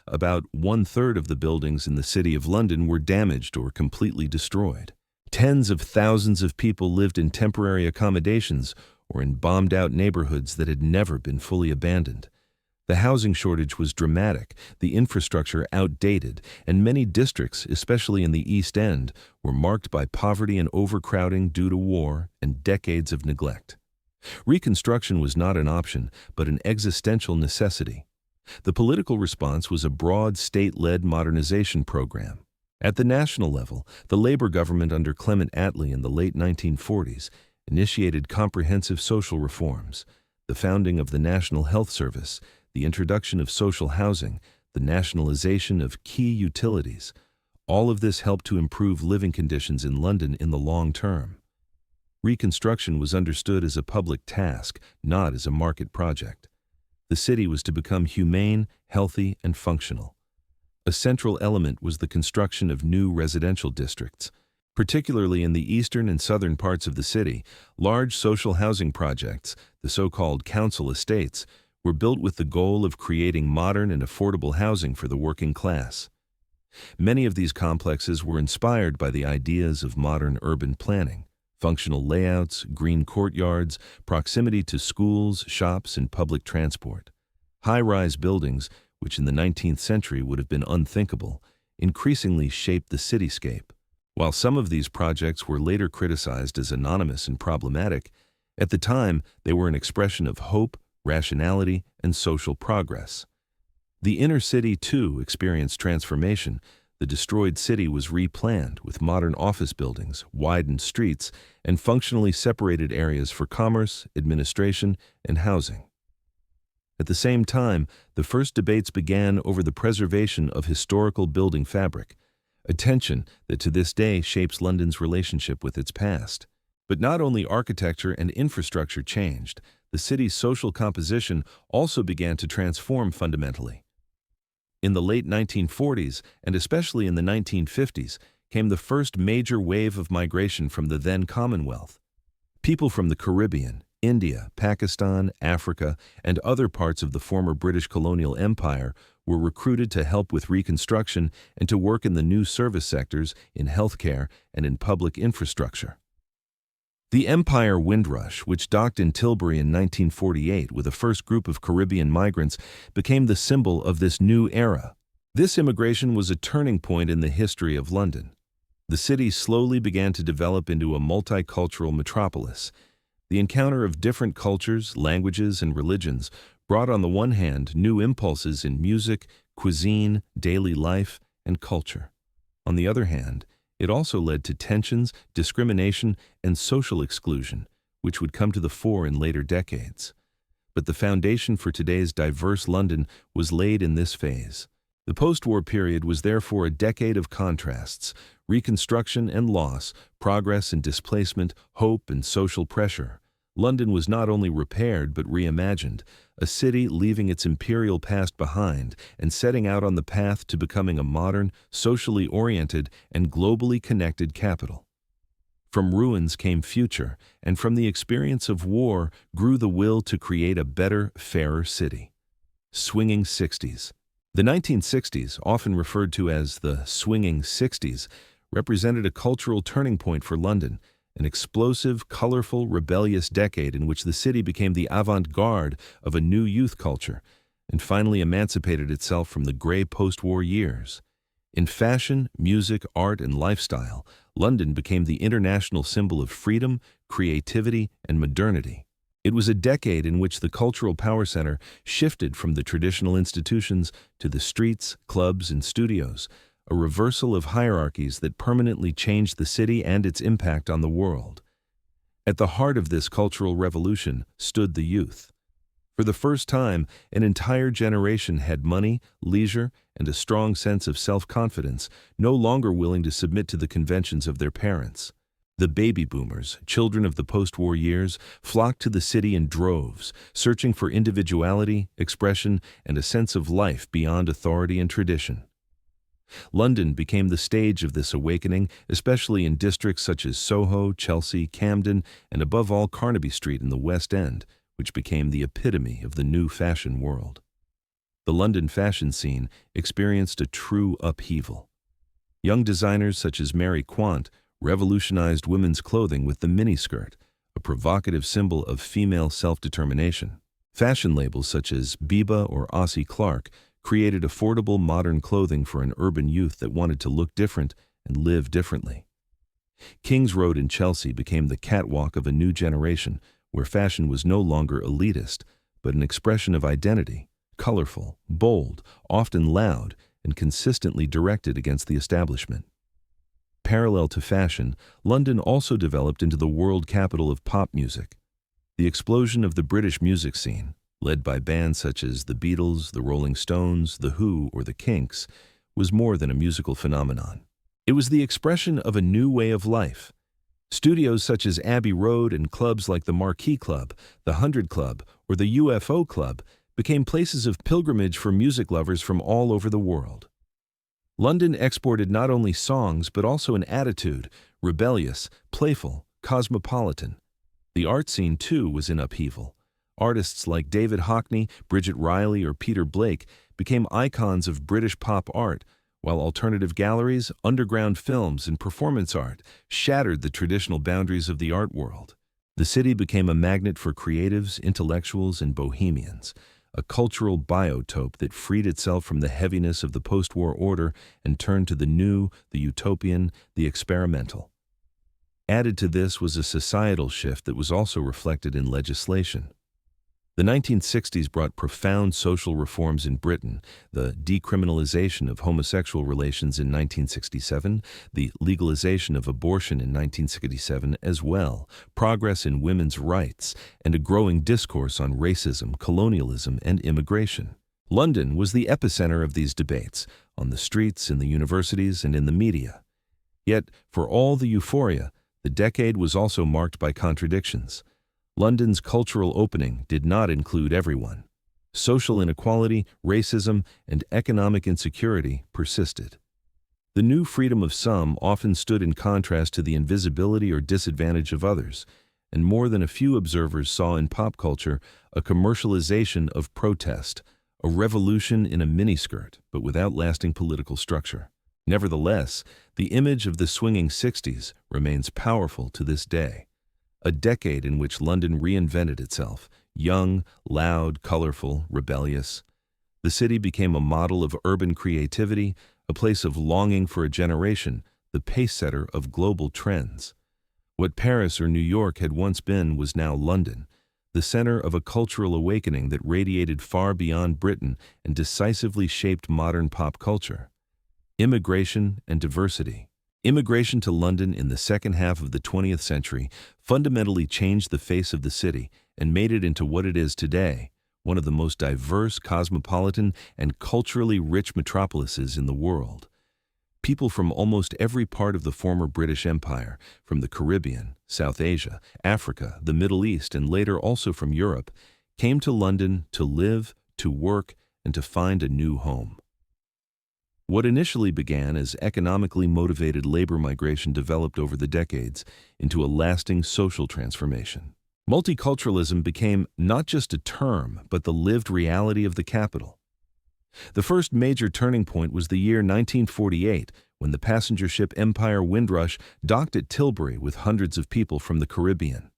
About one-third of the buildings in the City of London were damaged or completely destroyed. Tens of thousands of people lived in temporary accommodations or in bombed-out neighborhoods that had never been fully abandoned. The housing shortage was dramatic, the infrastructure outdated, and many districts, especially in the East End, were marked by poverty and overcrowding due to war and decades of neglect. Reconstruction was not an option, but an existential necessity. The political response was a broad state-led modernization program. At the national level, the Labour government under Clement Attlee in the late 1940s initiated comprehensive social reforms, the founding of the National Health Service, the introduction of social housing, the nationalization of key utilities. All of this helped to improve living conditions in London in the long term. Reconstruction was understood as a public task, not as a market project. The city was to become humane, healthy, and functional. A central element was the construction of new residential districts. Particularly in the eastern and southern parts of the city, large social housing projects, the so-called council estates, were built with the goal of creating modern and affordable housing for the working class. Many of these complexes were inspired by the ideas of modern urban planning, functional layouts, green courtyards, proximity to schools, shops, and public transport. High-rise buildings, which in the 19th century would have been unthinkable, increasingly shaped the cityscape. While some of these projects were later criticized as anonymous and problematic, at the time they were an expression of hope, rationality, and social progress. The inner city, too, experienced transformation. The destroyed city was replanned with modern office buildings, widened streets, and functionally separated areas for commerce, administration, and housing. At the same time, the first debates began over the preservation of historical building fabric, a tension that to this day shapes London's relationship with its past. But not only architecture and infrastructure changed, the city's social composition also began to transform fundamentally. In the late 1940s, and especially in the 1950s, came the first major wave of migration from the then Commonwealth. People from the Caribbean, India, Pakistan, Africa, and other parts of the former British colonial empire were recruited to help with Reconstruction and to work in the new service sectors, in healthcare, and in public infrastructure. The Empire Windrush, which docked in Tilbury in 1948 with a first group of Caribbean migrants, became the symbol of this new era. This immigration was a turning point in the history of London. The city slowly began to develop into a multicultural metropolis. The encounter of different cultures, languages, and religions brought on the one hand new impulses in music, cuisine, daily life, and culture. On the other hand, it also led to tensions, discrimination, and social exclusion, which would come to the fore in later decades. But the foundation for today's diverse London was laid in this phase. The post-war period was therefore a decade of contrasts, reconstruction and loss, progress and displacement, hope and social pressure. London was not only repaired but reimagined, a city leaving its imperial past behind and setting out on the path to becoming a modern, socially oriented, and globally connected capital. From ruins came future, and from the experience of war grew the will to create a better, fairer city. Swinging Sixties. The 1960s, often referred to as the Swinging Sixties, represented a cultural turning point for London, an explosive, colorful, rebellious decade in which the city became the avant-garde of a new youth culture and finally emancipated itself from the gray post-war years. In fashion, music, art, and lifestyle, London became the international symbol of freedom, creativity, and modernity. It was a decade in which the cultural power center shifted from the traditional institutions to the streets, clubs, and studios, a reversal of hierarchies that permanently changed the city and its impact on the world. At the heart of this cultural revolution stood the youth. For the first time, an entire generation had money, leisure, and a strong sense of self-confidence, no longer willing to submit to the conventions of their parents. The baby boomers, children of the post-war years, flocked to the city in droves, searching for individuality, expression, and a sense of life beyond authority and tradition. London became the stage of this awakening, especially in districts such as Soho, Chelsea, Camden, and above all Carnaby Street in the West End, which became the epitome of the new fashion world. The London fashion scene experienced a true upheaval. Young designers such as Mary Quant revolutionized women's clothing with the miniskirt, a provocative symbol of female self-determination. Fashion labels such as Biba or Aussie Clark created affordable modern clothing for an urban youth that wanted to look different and live differently. King's Road in Chelsea became the catwalk of a new generation where fashion was no longer elitist, but an expression of identity, colorful, bold, often loud, and consistently directed against the establishment. Parallel to fashion, London also developed into the world capital of pop music. The explosion of the British music scene, led by bands such as the Beatles, the Rolling Stones, the Who, or the Kinks, was more than a musical phenomenon. It was the expression of a new way of life. Studios such as Abbey Road and clubs like the Marquee Club, the 100 Club, or the UFO Club became places of pilgrimage for music lovers from all over the world. London exported not only songs but also an attitude, rebellious, playful, cosmopolitan. The art scene, too, was in upheaval. Artists like David Hockney, Bridget Riley, or Peter Blake became icons of British pop art, while alternative galleries, underground films, and performance art shattered the traditional boundaries of the art world. The city became a magnet for creatives, intellectuals, and bohemians, a cultural biotope that freed itself from the heaviness of the post-war order and turned to the new, the utopian, the experimental. Added to this was a societal shift that was also reflected in legislation. The 1960s brought profound social reforms in Britain: the decriminalization of homosexual relations in 1967, the legalization of abortion in 1967 as well, progress in women's rights, and a growing discourse on racism, colonialism, and immigration. London was the epicenter of these debates, on the streets, in the universities, and in the media. Yet, for all the euphoria, the decade was also marked by contradictions. London's cultural opening did not include everyone. Social inequality, racism, and economic insecurity persisted. The new freedom of some often stood in contrast to the invisibility or disadvantage of others, and more than a few observers saw in pop culture a commercialization of protest, a revolution in a miniskirt, but without lasting political structure. Nevertheless, the image of the swinging 60s remains powerful to this day. A decade in which London reinvented itself, young, loud, colorful, rebellious. The city became a model of urban creativity, a place of longing for a generation, the pace-setter of global trends. What Paris or New York had once been was now London, the center of a cultural awakening that radiated far beyond Britain and decisively shaped modern pop culture. Immigration and diversity. Immigration to London in the second half of the 20th century fundamentally changed the face of the city and made it into what it is today, one of the most diverse, cosmopolitan, and culturally rich metropolises in the world. People from almost every part of the former British Empire, from the Caribbean, South Asia, Africa, the Middle East, and later also from Europe, came to London to live, to work, and to find a new home. What initially began as economically motivated labor migration developed over the decades into a lasting social transformation. Multiculturalism became not just a term, but the lived reality of the capital. The first major turning point was the year 1948, when the passenger ship Empire Windrush docked at Tilbury with hundreds of people from the Caribbean.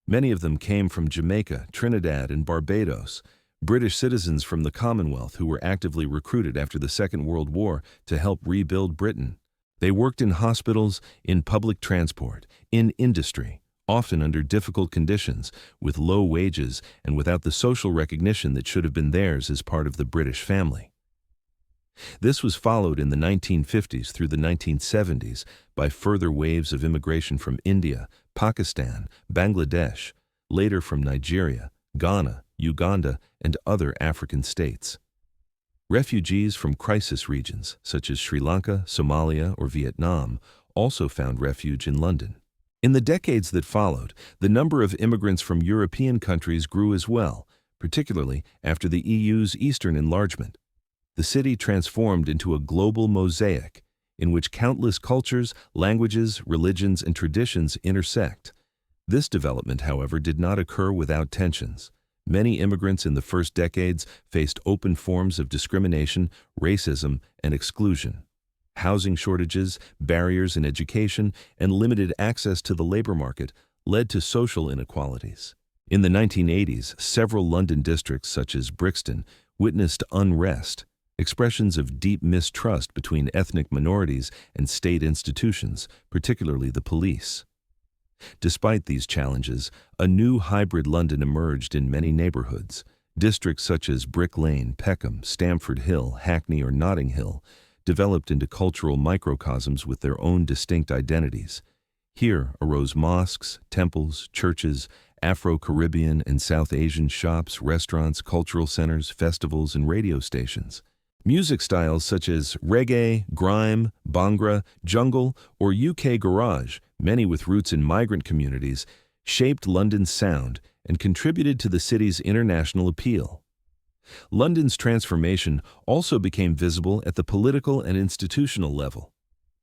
Many of them came from Jamaica, Trinidad, and Barbados, British citizens from the Commonwealth who were actively recruited after the Second World War to help rebuild Britain. They worked in hospitals, in public transport, in industry, often under difficult conditions, with low wages and without the social recognition that should have been theirs as part of the British family. This was followed in the 1950s through the 1970s by further waves of immigration from India, Pakistan, Bangladesh, later from Nigeria, Ghana, Uganda, and other African states. Refugees from crisis regions, such as Sri Lanka, Somalia, or Vietnam, also found refuge in London. In the decades that followed, the number of immigrants from European countries grew as well, particularly after the EU's eastern enlargement. The city transformed into a global mosaic in which countless cultures, languages, religions, and traditions intersect. This development, however, did not occur without tensions. Many immigrants in the first decades faced open forms of discrimination, racism, and exclusion. Housing shortages, barriers in education, and limited access to the labor market led to social inequalities. In the 1980s, several London districts, such as Brixton, witnessed unrest, expressions of deep mistrust between ethnic minorities and state institutions, particularly the police. Despite these challenges, a new hybrid London emerged in many neighborhoods. Districts such as Brick Lane, Peckham, Stamford Hill, Hackney, or Notting Hill developed into cultural microcosms with their own distinct identities. Here arose mosques, temples, churches, Afro-Caribbean and South Asian shops, restaurants, cultural centers, festivals, and radio stations. Music styles such as reggae, grime, bhangra, jungle, or UK garage, many with roots in migrant communities, shaped London's sound and contributed to the city's international appeal. London's transformation also became visible at the political and institutional level.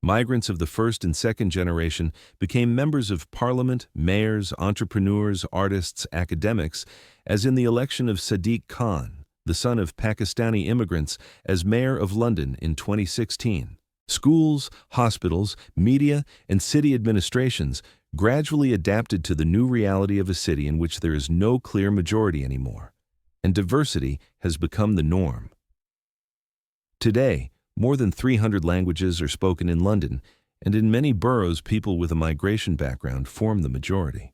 Migrants of the first and second generation became members of parliament, mayors, entrepreneurs, artists, academics, as in the election of Sadiq Khan, the son of Pakistani immigrants, as mayor of London in 2016. Schools, hospitals, media, and city administrations gradually adapted to the new reality of a city in which there is no clear majority anymore, and diversity has become the norm. Today, more than 300 languages are spoken in London, and in many boroughs people with a migration background form the majority.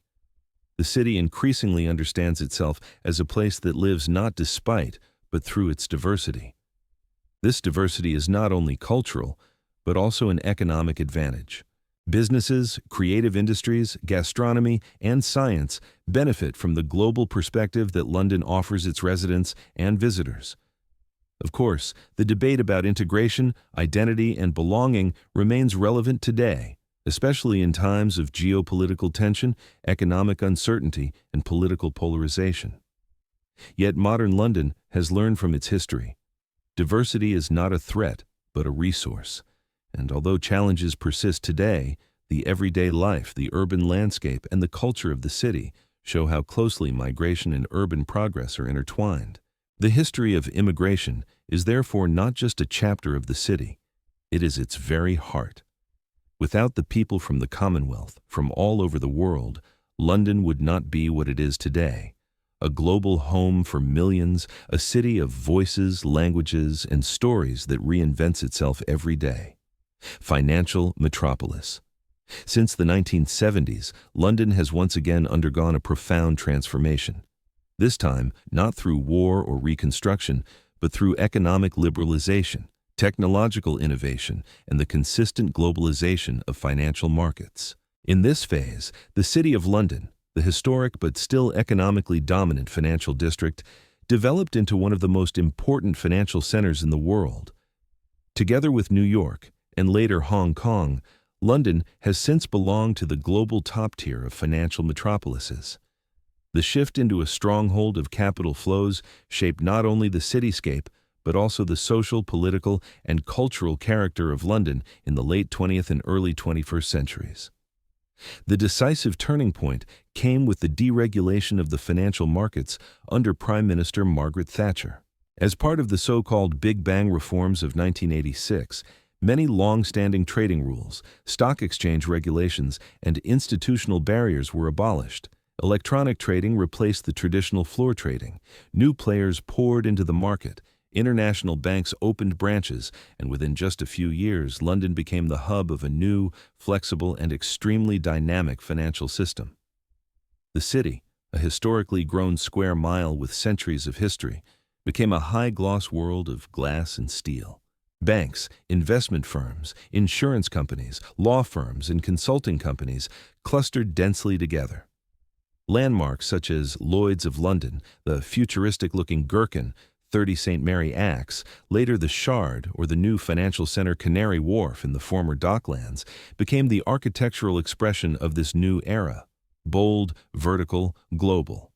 the city increasingly understands itself as a place that lives not despite, but through its diversity. This diversity is not only cultural, but also an economic advantage. Businesses, creative industries, gastronomy, and science benefit from the global perspective that London offers its residents and visitors. Of course, the debate about integration, identity, and belonging remains relevant today, especially in times of geopolitical tension, economic uncertainty, and political polarization. Yet modern London has learned from its history. Diversity is not a threat, but a resource. And although challenges persist today, the everyday life, the urban landscape, and the culture of the city show how closely migration and urban progress are intertwined. The history of immigration is therefore not just a chapter of the city, it is its very heart. Without the people from the Commonwealth, from all over the world, London would not be what it is today. A global home for millions, a city of voices, languages, and stories that reinvents itself every day. Financial metropolis. Since the 1970s, London has once again undergone a profound transformation. This time, not through war or reconstruction, but through economic liberalization, technological innovation, and the consistent globalization of financial markets. In this phase, the City of London, the historic but still economically dominant financial district, developed into one of the most important financial centers in the world. Together with New York, and later Hong Kong, London has since belonged to the global top tier of financial metropolises. The shift into a stronghold of capital flows shaped not only the cityscape, but also the social, political, and cultural character of London in the late 20th and early 21st centuries. The decisive turning point came with the deregulation of the financial markets under Prime Minister Margaret Thatcher. As part of the so-called Big Bang reforms of 1986, many long-standing trading rules, stock exchange regulations, and institutional barriers were abolished. Electronic trading replaced the traditional floor trading. New players poured into the market. International banks opened branches, and within just a few years, London became the hub of a new, flexible, and extremely dynamic financial system. The city, a historically grown square mile with centuries of history, became a high-gloss world of glass and steel. Banks, investment firms, insurance companies, law firms, and consulting companies clustered densely together. Landmarks such as Lloyd's of London, the futuristic-looking Gherkin, 30 St. Mary Axe, later the Shard or the new financial center Canary Wharf in the former Docklands, became the architectural expression of this new era, bold, vertical, global.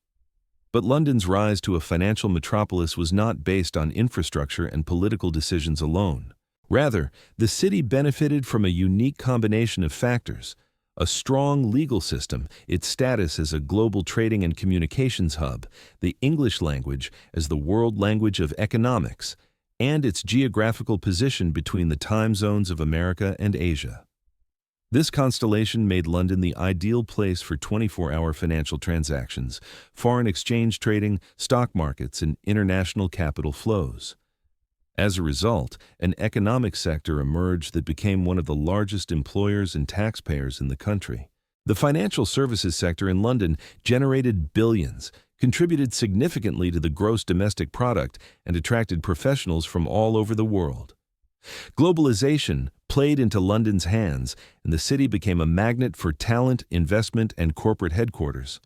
But London's rise to a financial metropolis was not based on infrastructure and political decisions alone. Rather, the city benefited from a unique combination of factors: a strong legal system, its status as a global trading and communications hub, the English language as the world language of economics, and its geographical position between the time zones of America and Asia. This constellation made London the ideal place for 24-hour financial transactions, foreign exchange trading, stock markets, and international capital flows. As a result, an economic sector emerged that became one of the largest employers and taxpayers in the country. The financial services sector in London generated billions, contributed significantly to the gross domestic product, and attracted professionals from all over the world. Globalization played into London's hands, and the city became a magnet for talent, investment, and corporate headquarters.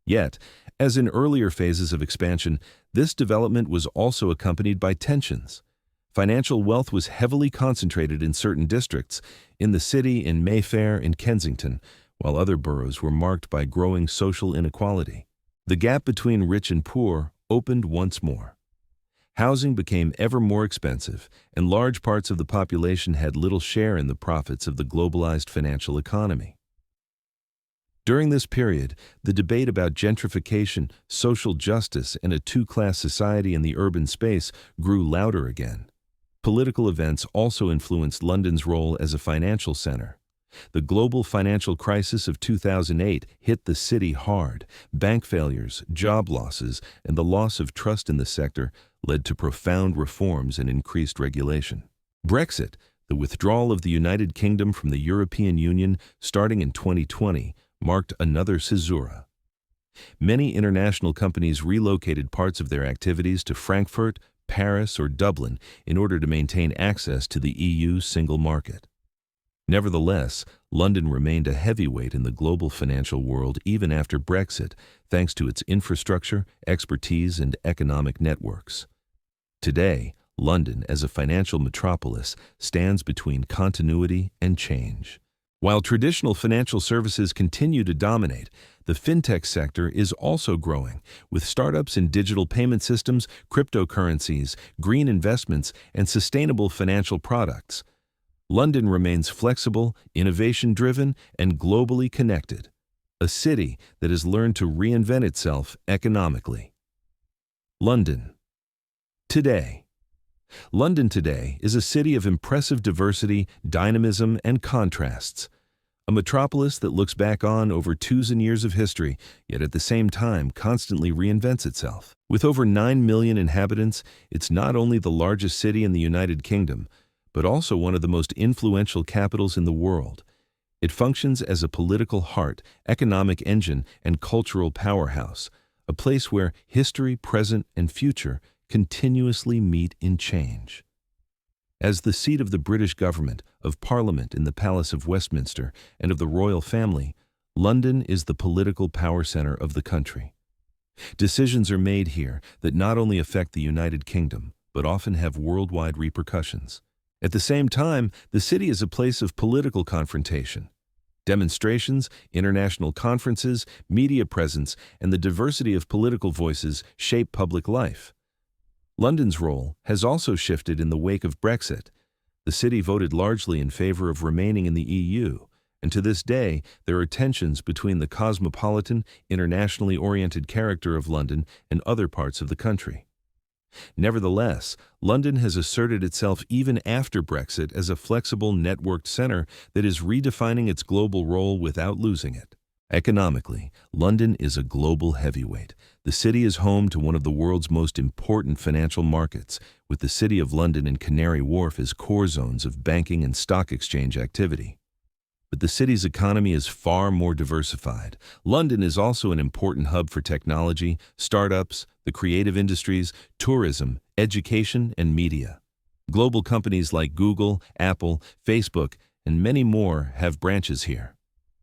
Yet, as in earlier phases of expansion, this development was also accompanied by tensions. Financial wealth was heavily concentrated in certain districts, in the city, in Mayfair, in Kensington, while other boroughs were marked by growing social inequality. The gap between rich and poor opened once more. Housing became ever more expensive, and large parts of the population had little share in the profits of the globalized financial economy. During this period, the debate about gentrification, social justice, and a two-class society in the urban space grew louder again. Political events also influenced London's role as a financial center. The global financial crisis of 2008 hit the city hard. Bank failures, job losses, and the loss of trust in the sector led to profound reforms and increased regulation. Brexit, the withdrawal of the United Kingdom from the European Union starting in 2020, marked another caesura. Many international companies relocated parts of their activities to Frankfurt, Paris, or Dublin in order to maintain access to the EU's single market. Nevertheless, London remained a heavyweight in the global financial world even after Brexit, thanks to its infrastructure, expertise, and economic networks. Today, London, as a financial metropolis, stands between continuity and change. While traditional financial services continue to dominate, the fintech sector is also growing, with startups in digital payment systems, cryptocurrencies, green investments, and sustainable financial products. London remains flexible, innovation-driven, and globally connected, a city that has learned to reinvent itself economically. London. Today. London today is a city of impressive diversity, dynamism, and contrasts. A metropolis that looks back on over 2,000 years of history, yet at the same time constantly reinvents itself. With over 9 million inhabitants, it's not only the largest city in the United Kingdom, but also one of the most influential capitals in the world. It functions as a political heart, economic engine, and cultural powerhouse, a place where history, present, and future continuously meet in change. As the seat of the British government, of Parliament in the Palace of Westminster, and of the royal family, London is the political power center of the country. Decisions are made here that not only affect the United Kingdom, but often have worldwide repercussions. At the same time, the city is a place of political confrontation. Demonstrations, international conferences, media presence, and the diversity of political voices shape public life. London's role has also shifted in the wake of Brexit. The city voted largely in favor of remaining in the EU, and to this day, there are tensions between the cosmopolitan, internationally oriented character of London and other parts of the country. Nevertheless, London has asserted itself even after Brexit as a flexible, networked center that is redefining its global role without losing it. Economically, London is a global heavyweight. The city is home to one of the world's most important financial markets, with the City of London and Canary Wharf as core zones of banking and stock exchange activity. But the city's economy is far more diversified. London is also an important hub for technology, startups, the creative industries, tourism, education, and media. Global companies like Google, Apple, Facebook, and many more have branches here.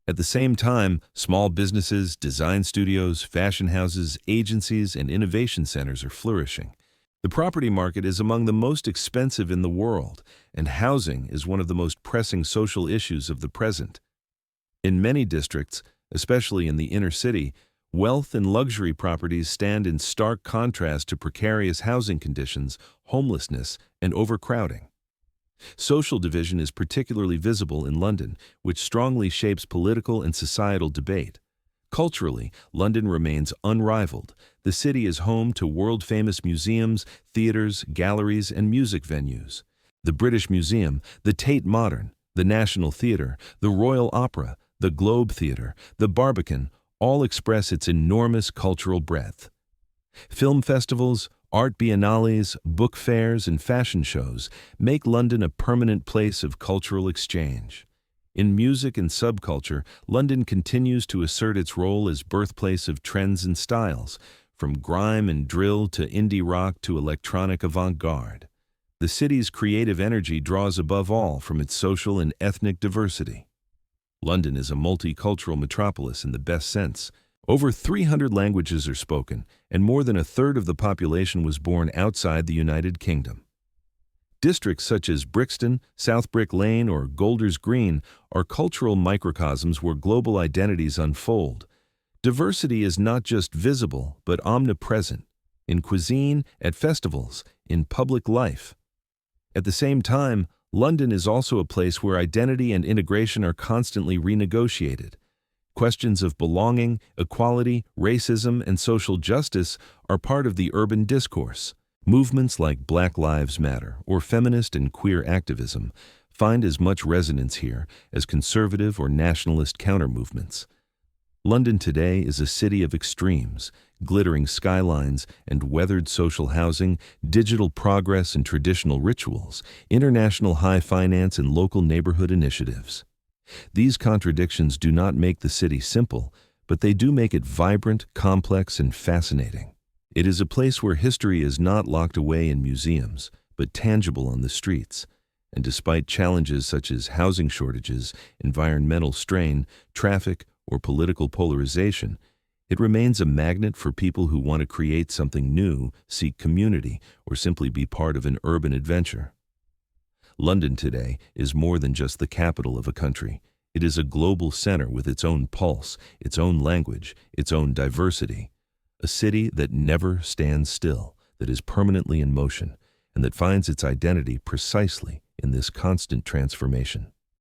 At the same time, small businesses, design studios, fashion houses, agencies, and innovation centers are flourishing. The property market is among the most expensive in the world, and housing is one of the most pressing social issues of the present. In many districts, especially in the inner city, wealth and luxury properties stand in stark contrast to precarious housing conditions, homelessness, and overcrowding. Social division is particularly visible in London, which strongly shapes political and societal debate. Culturally, London remains unrivaled. The city is home to world-famous museums, theaters, galleries, and music venues. The British Museum, the Tate Modern, the National Theatre, the Royal Opera, the Globe Theatre, the Barbican, all express its enormous cultural breadth. Film festivals, art biennales, book fairs, and fashion shows make London a permanent place of cultural exchange. In music and subculture, London continues to assert its role as birthplace of trends and styles, from grime and drill to indie rock to electronic avant-garde. The city's creative energy draws above all from its social and ethnic diversity. London is a multicultural metropolis in the best sense. Over 300 languages are spoken, and more than a third of the population was born outside the United Kingdom. Districts such as Brixton, South Brick Lane, or Golders Green are cultural microcosms where global identities unfold. Diversity is not just visible, but omnipresent, in cuisine, at festivals, in public life. At the same time, London is also a place where identity and integration are constantly renegotiated. Questions of belonging, equality, racism, and social justice are part of the urban discourse. Movements like Black Lives Matter or feminist and queer activism find as much resonance here as conservative or nationalist counter-movements. London today is a city of extremes, glittering skylines and weathered social housing, digital progress and traditional rituals, international high finance and local neighborhood initiatives. These contradictions do not make the city simple, But they do make it vibrant, complex, and fascinating. It is a place where history is not locked away in museums, but tangible on the streets. And despite challenges such as housing shortages, environmental strain, traffic, or political polarization, it remains a magnet for people who want to create something new, seek community, or simply be part of an urban adventure. London today is more than just the capital of a country. It is a global center with its own pulse, its own language, its own diversity. A city that never stands still, that is permanently in motion, and that finds its identity precisely in this constant transformation.